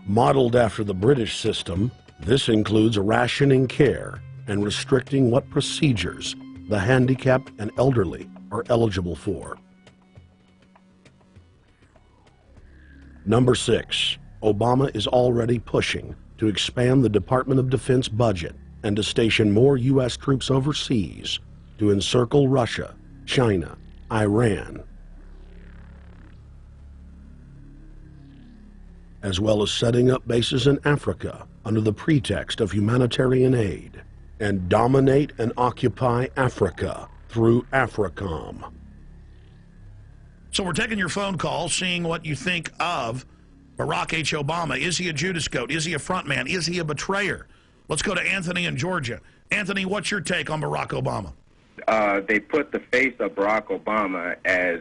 Modeled after the British system, this includes rationing care and restricting what procedures the handicapped and elderly are eligible for. Number 6, Obama is already pushing to expand the Department of Defense budget and to station more U.S. troops overseas to encircle Russia, China, Iran, as well as setting up bases in Africa under the pretext of humanitarian aid, and dominate and occupy Africa through AFRICOM. So we're taking your phone calls, seeing what you think of Barack H. Obama. Is he a Judas goat? Is he a front man? Is he a betrayer? Let's go to Anthony in Georgia. Anthony, what's your take on Barack Obama? They put the face of Barack Obama as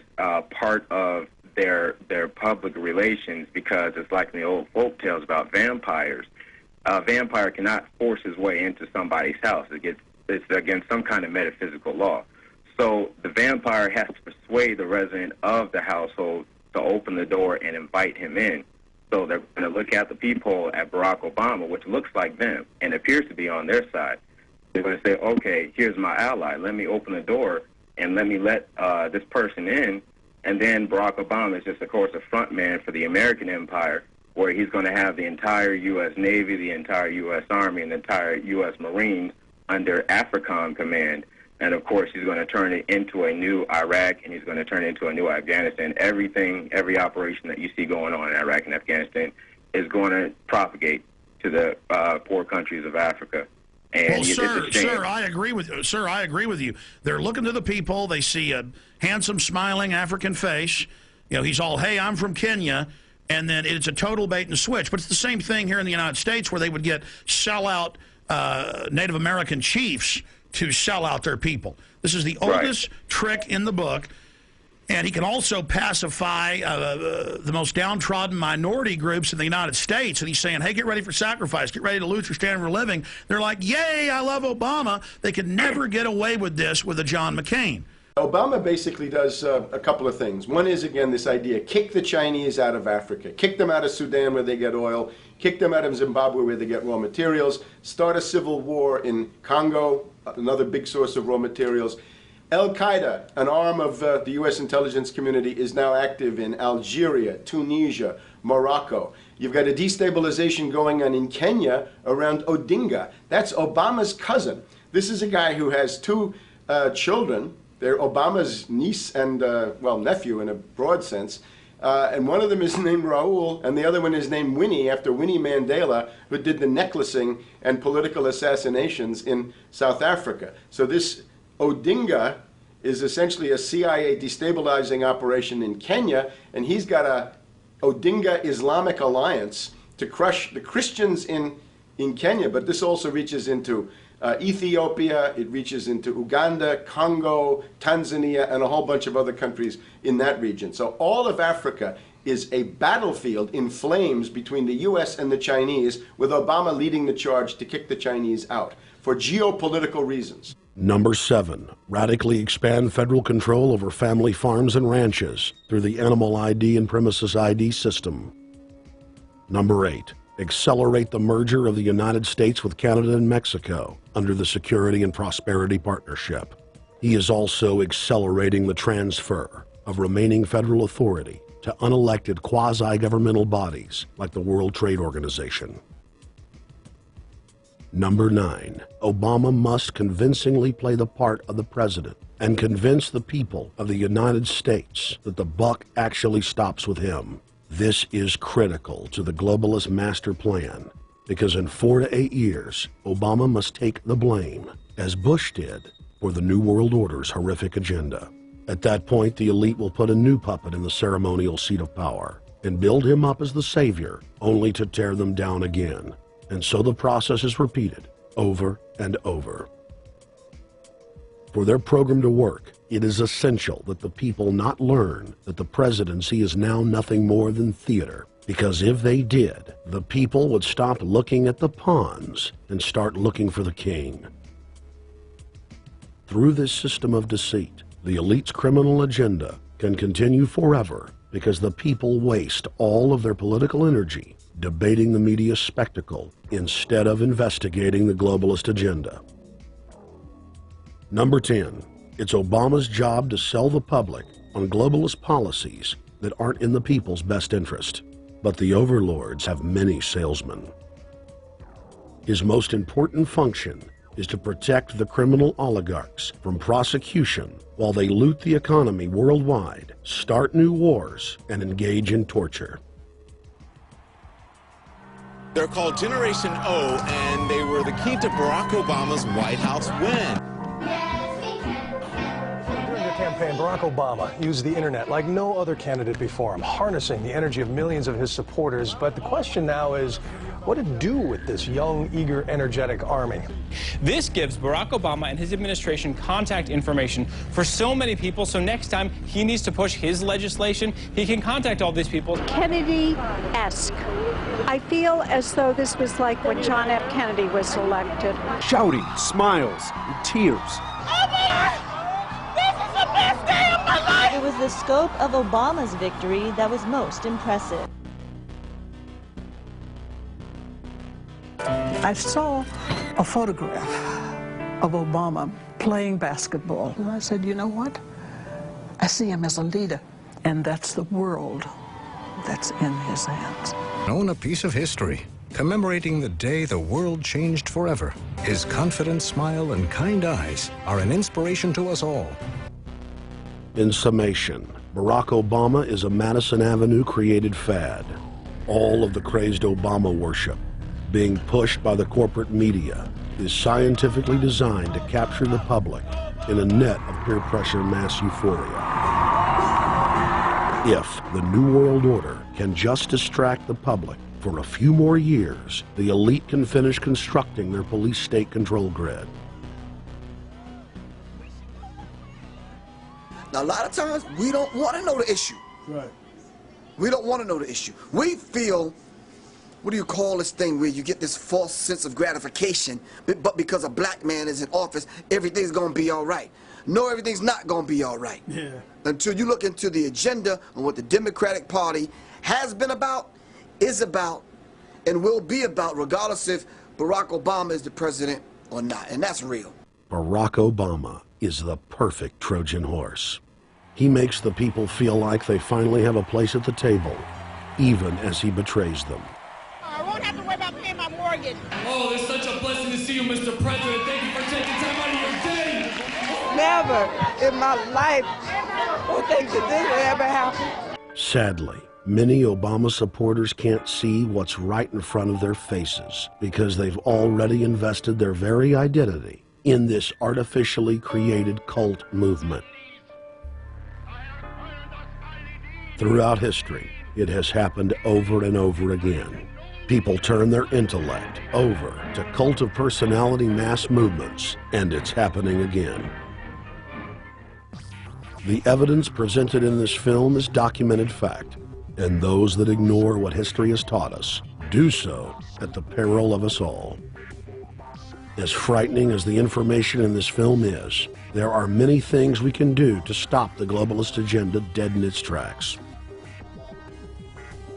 part of their public relations because it's like in the old folk tales about vampires. A vampire cannot force his way into somebody's house. It's against some kind of metaphysical law. So the vampire has to persuade the resident of the household to open the door and invite him in. So they're going to look at the peephole at Barack Obama, which looks like them and appears to be on their side. They're going to say, okay, here's my ally. Let me open the door and let me let this person in. And then Barack Obama is just, of course, a front man for the American empire, where he's going to have the entire U.S. Navy, the entire U.S. Army, and the entire U.S. Marines under AFRICOM command. And, of course, he's going to turn it into a new Iraq, and he's going to turn it into a new Afghanistan. Every operation that you see going on in Iraq and Afghanistan is going to propagate to the poor countries of Africa. And well, sir, I agree with you. Sir, I agree with you. They're looking to the people. They see a handsome, smiling African face. He's all, hey, I'm from Kenya. And then it's a total bait and switch. But it's the same thing here in the United States where they would get sellout Native American chiefs to sell out their people. This is the oldest trick in the book. And he can also pacify the most downtrodden minority groups in the United States. And he's saying, hey, get ready for sacrifice. Get ready to lose your standard of living. They're like, yay, I love Obama. They could never get away with this with a John McCain. Obama basically does a couple of things. One is, again, this idea, kick the Chinese out of Africa. Kick them out of Sudan where they get oil. Kick them out of Zimbabwe where they get raw materials. Start a civil war in Congo, another big source of raw materials. Al-Qaeda, an arm of the U.S. intelligence community, is now active in Algeria, Tunisia, Morocco. You've got a destabilization going on in Kenya around Odinga. That's Obama's cousin. This is a guy who has two children. They're Obama's niece and, nephew in a broad sense. And one of them is named Raul, and the other one is named Winnie, after Winnie Mandela, who did the necklacing and political assassinations in South Africa. So this Odinga is essentially a CIA destabilizing operation in Kenya, and he's got a Odinga Islamic Alliance to crush the Christians in Kenya, but this also reaches into Ethiopia, it reaches into Uganda, Congo, Tanzania, and a whole bunch of other countries in that region. So all of Africa is a battlefield in flames between the U.S. and the Chinese, with Obama leading the charge to kick the Chinese out for geopolitical reasons. Number 7, radically expand federal control over family farms and ranches through the Animal ID and Premises ID system. Number 8, accelerate the merger of the United States with Canada and Mexico under the Security and Prosperity Partnership. He is also accelerating the transfer of remaining federal authority to unelected quasi-governmental bodies like the World Trade Organization. Number 9, Obama must convincingly play the part of the president and convince the people of the United States that the buck actually stops with him. This is critical to the globalist master plan, because in 4 to 8 years, Obama must take the blame, as Bush did, for the New World Order's horrific agenda. At that point, the elite will put a new puppet in the ceremonial seat of power and build him up as the savior, only to tear them down again. And so the process is repeated over and over. For their program to work, it is essential that the people not learn that the presidency is now nothing more than theater, because if they did, the people would stop looking at the pawns and start looking for the king. Through this system of deceit, the elite's criminal agenda can continue forever because the people waste all of their political energy debating the media spectacle instead of investigating the globalist agenda. Number 10, it's Obama's job to sell the public on globalist policies that aren't in the people's best interest. But the overlords have many salesmen. His most important function is to protect the criminal oligarchs from prosecution while they loot the economy worldwide, start new wars, and engage in torture. They're called Generation O, and they were the key to Barack Obama's White House win. During their campaign, Barack Obama used the internet like no other candidate before him, harnessing the energy of millions of his supporters. But the question now is, what to do with this young, eager, energetic army? This gives Barack Obama and his administration contact information for so many people, so next time he needs to push his legislation, he can contact all these people. Kennedy-esque. I feel as though this was like when John F. Kennedy was elected. Shouting, smiles, and tears. It was the scope of Obama's victory that was most impressive. I saw a photograph of Obama playing basketball, and I said, you know what? I see him as a leader, and that's the world that's in his hands. Own a piece of history, commemorating the day the world changed forever. His confident smile and kind eyes are an inspiration to us all. In summation, Barack Obama is a Madison Avenue created fad. All of the crazed Obama worship, being pushed by the corporate media, is scientifically designed to capture the public in a net of peer pressure mass euphoria. If the New World Order can just distract the public for a few more years, the elite can finish constructing their police state control grid. Now, a lot of times, we don't want to know the issue. Right. We don't want to know the issue. We feel, what do you call this thing where you get this false sense of gratification, but because a black man is in office, everything's going to be all right. No, everything's not going to be all right. Yeah. Until you look into the agenda on what the Democratic Party has been about, is about, and will be about, regardless if Barack Obama is the president or not. And that's real. Barack Obama is the perfect Trojan horse. He makes the people feel like they finally have a place at the table, even as he betrays them. I won't have to worry about paying my mortgage. Oh, it's such a blessing to see you, Mr. President. Thank you for taking time out of your day. Never in my life would think that this would ever happen. Sadly, many Obama supporters can't see what's right in front of their faces because they've already invested their very identity in this artificially created cult movement. Throughout history, it has happened over and over again. People turn their intellect over to cult of personality mass movements, and it's happening again. The evidence presented in this film is documented fact. And those that ignore what history has taught us do so at the peril of us all. As frightening as the information in this film is, there are many things we can do to stop the globalist agenda dead in its tracks.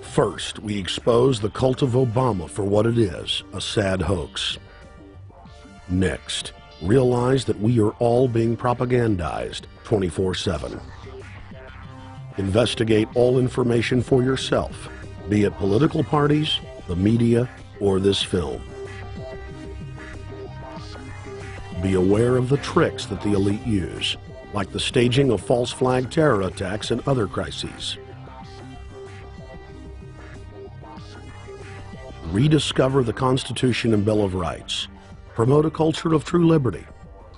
First, we expose the cult of Obama for what it is, a sad hoax. Next, realize that we are all being propagandized 24/7. Investigate all information for yourself, be it political parties, the media, or this film. Be aware of the tricks that the elite use, like the staging of false flag terror attacks and other crises. Rediscover the Constitution and Bill of Rights. Promote a culture of true liberty.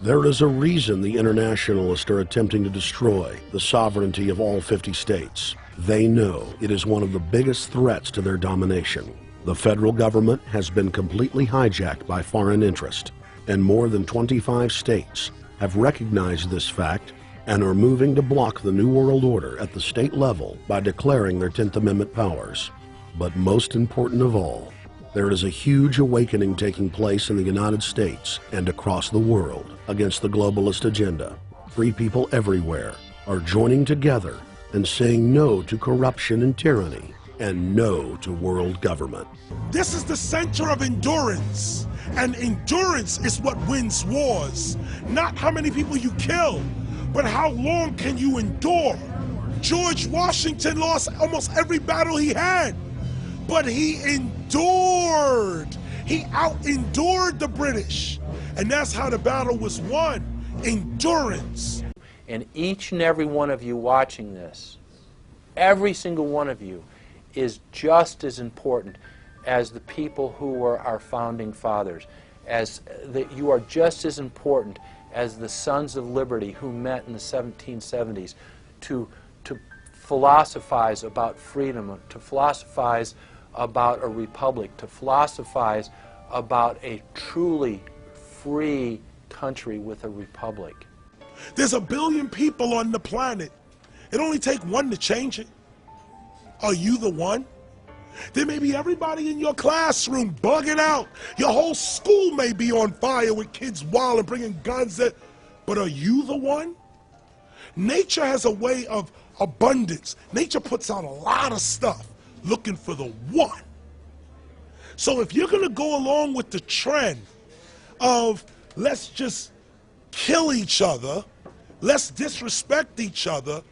There is a reason the internationalists are attempting to destroy the sovereignty of all 50 states. They know it is one of the biggest threats to their domination. The federal government has been completely hijacked by foreign interest, and more than 25 states have recognized this fact and are moving to block the New World Order at the state level by declaring their 10th Amendment powers. But most important of all, there is a huge awakening taking place in the United States and across the world against the globalist agenda. Free people everywhere are joining together and saying no to corruption and tyranny and no to world government. This is the center of endurance, and endurance is what wins wars. Not how many people you kill, but how long can you endure. George Washington lost almost every battle he had, but he endured. He out-endured the British. And that's how the battle was won, endurance. And each and every one of you watching this, every single one of you, is just as important as the people who were our founding fathers. As that you are just as important as the Sons of Liberty who met in the 1770s to philosophize about freedom, to philosophize about a republic, to philosophize about a truly free country with a republic. There's 1 billion people on the planet. It only takes one to change it. Are you the one? There may be everybody in your classroom bugging out. Your whole school may be on fire with kids wild and bringing guns at, but are you the one? Nature has a way of abundance. Nature puts out a lot of stuff looking for the one. So if you're going to go along with the trend of let's just kill each other, let's disrespect each other,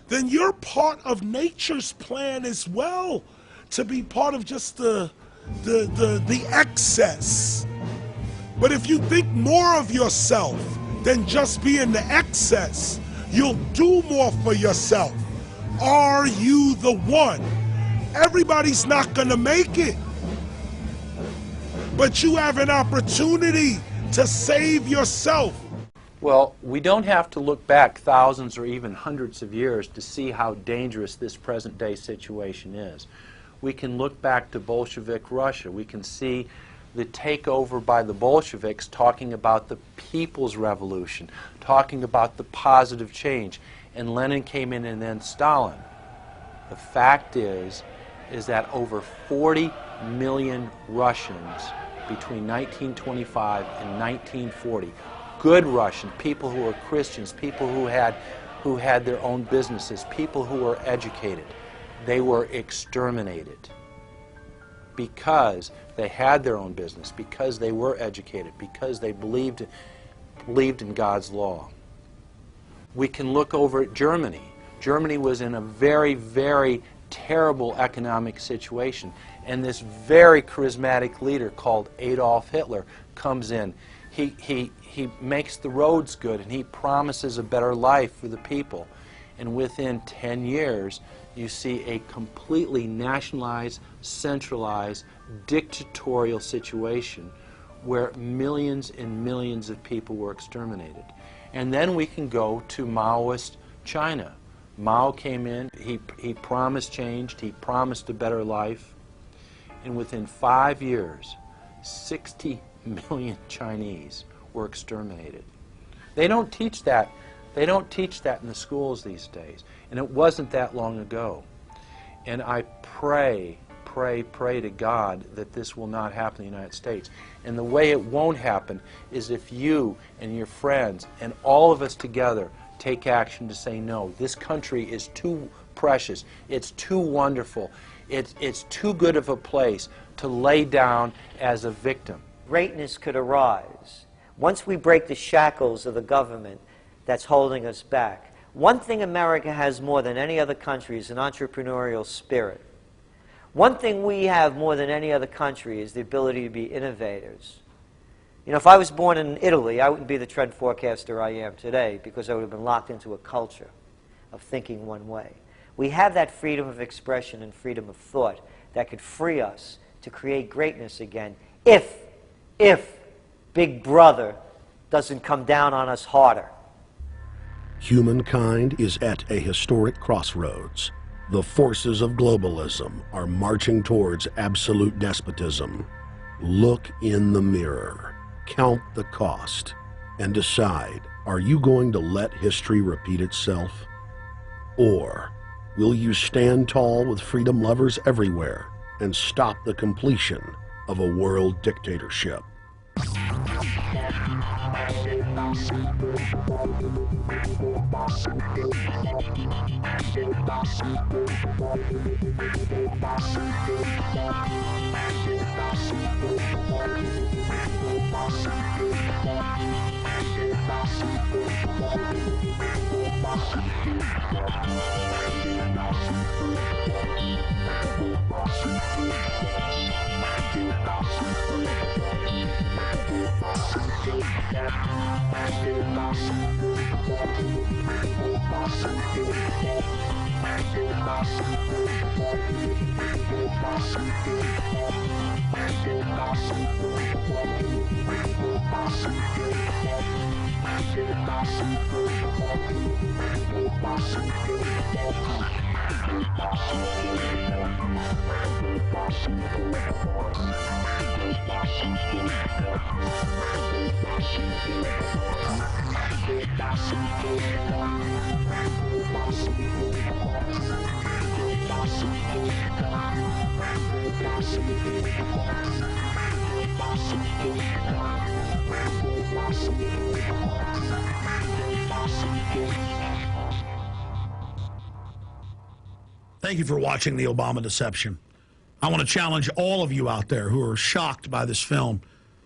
then you're part of nature's plan as well, to be part of just the excess. But if you think more of yourself than just being the excess, you'll do more for yourself. Are you the one? Everybody's not gonna make it, but you have an opportunity to save yourself. Well, we don't have to look back thousands or even hundreds of years to see how dangerous this present day situation is. We can look back to Bolshevik Russia. We can see the takeover by the Bolsheviks talking about the people's revolution, talking about the positive change. And Lenin came in and then Stalin. The fact is that over 40 million Russians between 1925 and 1940, good Russian, people who were Christians, people who had their own businesses, people who were educated, they were exterminated because they had their own business, because they were educated, because they believed in God's law. We can look over at Germany. Germany was in a very, very terrible economic situation, and this very charismatic leader called Adolf Hitler comes in. He makes the roads good, and he promises a better life for the people. And within 10 years, you see a completely nationalized, centralized, dictatorial situation where millions and millions of people were exterminated. And then we can go to Maoist China. Mao came in, he promised change, he promised a better life, and within 5 years, 60 million Chinese were exterminated. They don't teach that. They don't teach that in the schools these days, and it wasn't that long ago. And I pray to God that this will not happen in the United States. And the way it won't happen is if you and your friends and all of us together take action to say no. This country is too precious. It's too wonderful. It's too good of a place to lay down as a victim. Greatness could arise once we break the shackles of the government that's holding us back. One thing America has more than any other country is an entrepreneurial spirit. One thing we have more than any other country is the ability to be innovators. You know, if I was born in Italy, I wouldn't be the trend forecaster I am today because I would have been locked into a culture of thinking one way. We have that freedom of expression and freedom of thought that could free us to create greatness again if Big Brother doesn't come down on us harder. Humankind is at a historic crossroads. The forces of globalism are marching towards absolute despotism. Look in the mirror, count the cost, and decide, are you going to let history repeat itself? Or will you stand tall with freedom lovers everywhere and stop the completion of a world dictatorship? Thank you for watching The Obama Deception. I want to challenge all of you out there who are shocked by this film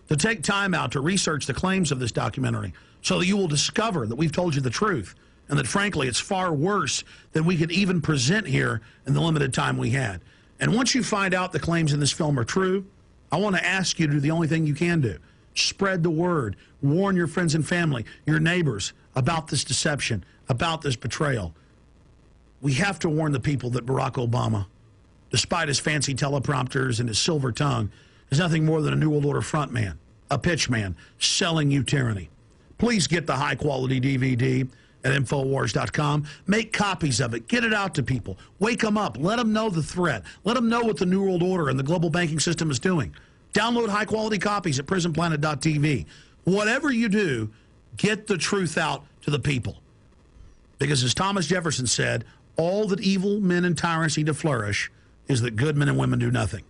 to take time out to research the claims of this documentary so that you will discover that we've told you the truth and that, frankly, it's far worse than we could even present here in the limited time we had. And once you find out the claims in this film are true, I want to ask you to do the only thing you can do. Spread the word. Warn your friends and family, your neighbors, about this deception, about this betrayal. We have to warn the people that Barack Obama, despite his fancy teleprompters and his silver tongue, is nothing more than a New World Order front man, a pitch man, selling you tyranny. Please get the high-quality DVD at Infowars.com. Make copies of it. Get it out to people. Wake them up. Let them know the threat. Let them know what the New World Order and the global banking system is doing. Download high-quality copies at PrisonPlanet.tv. Whatever you do, get the truth out to the people. Because as Thomas Jefferson said, all that evil men and tyrants need to flourish is that good men and women do nothing.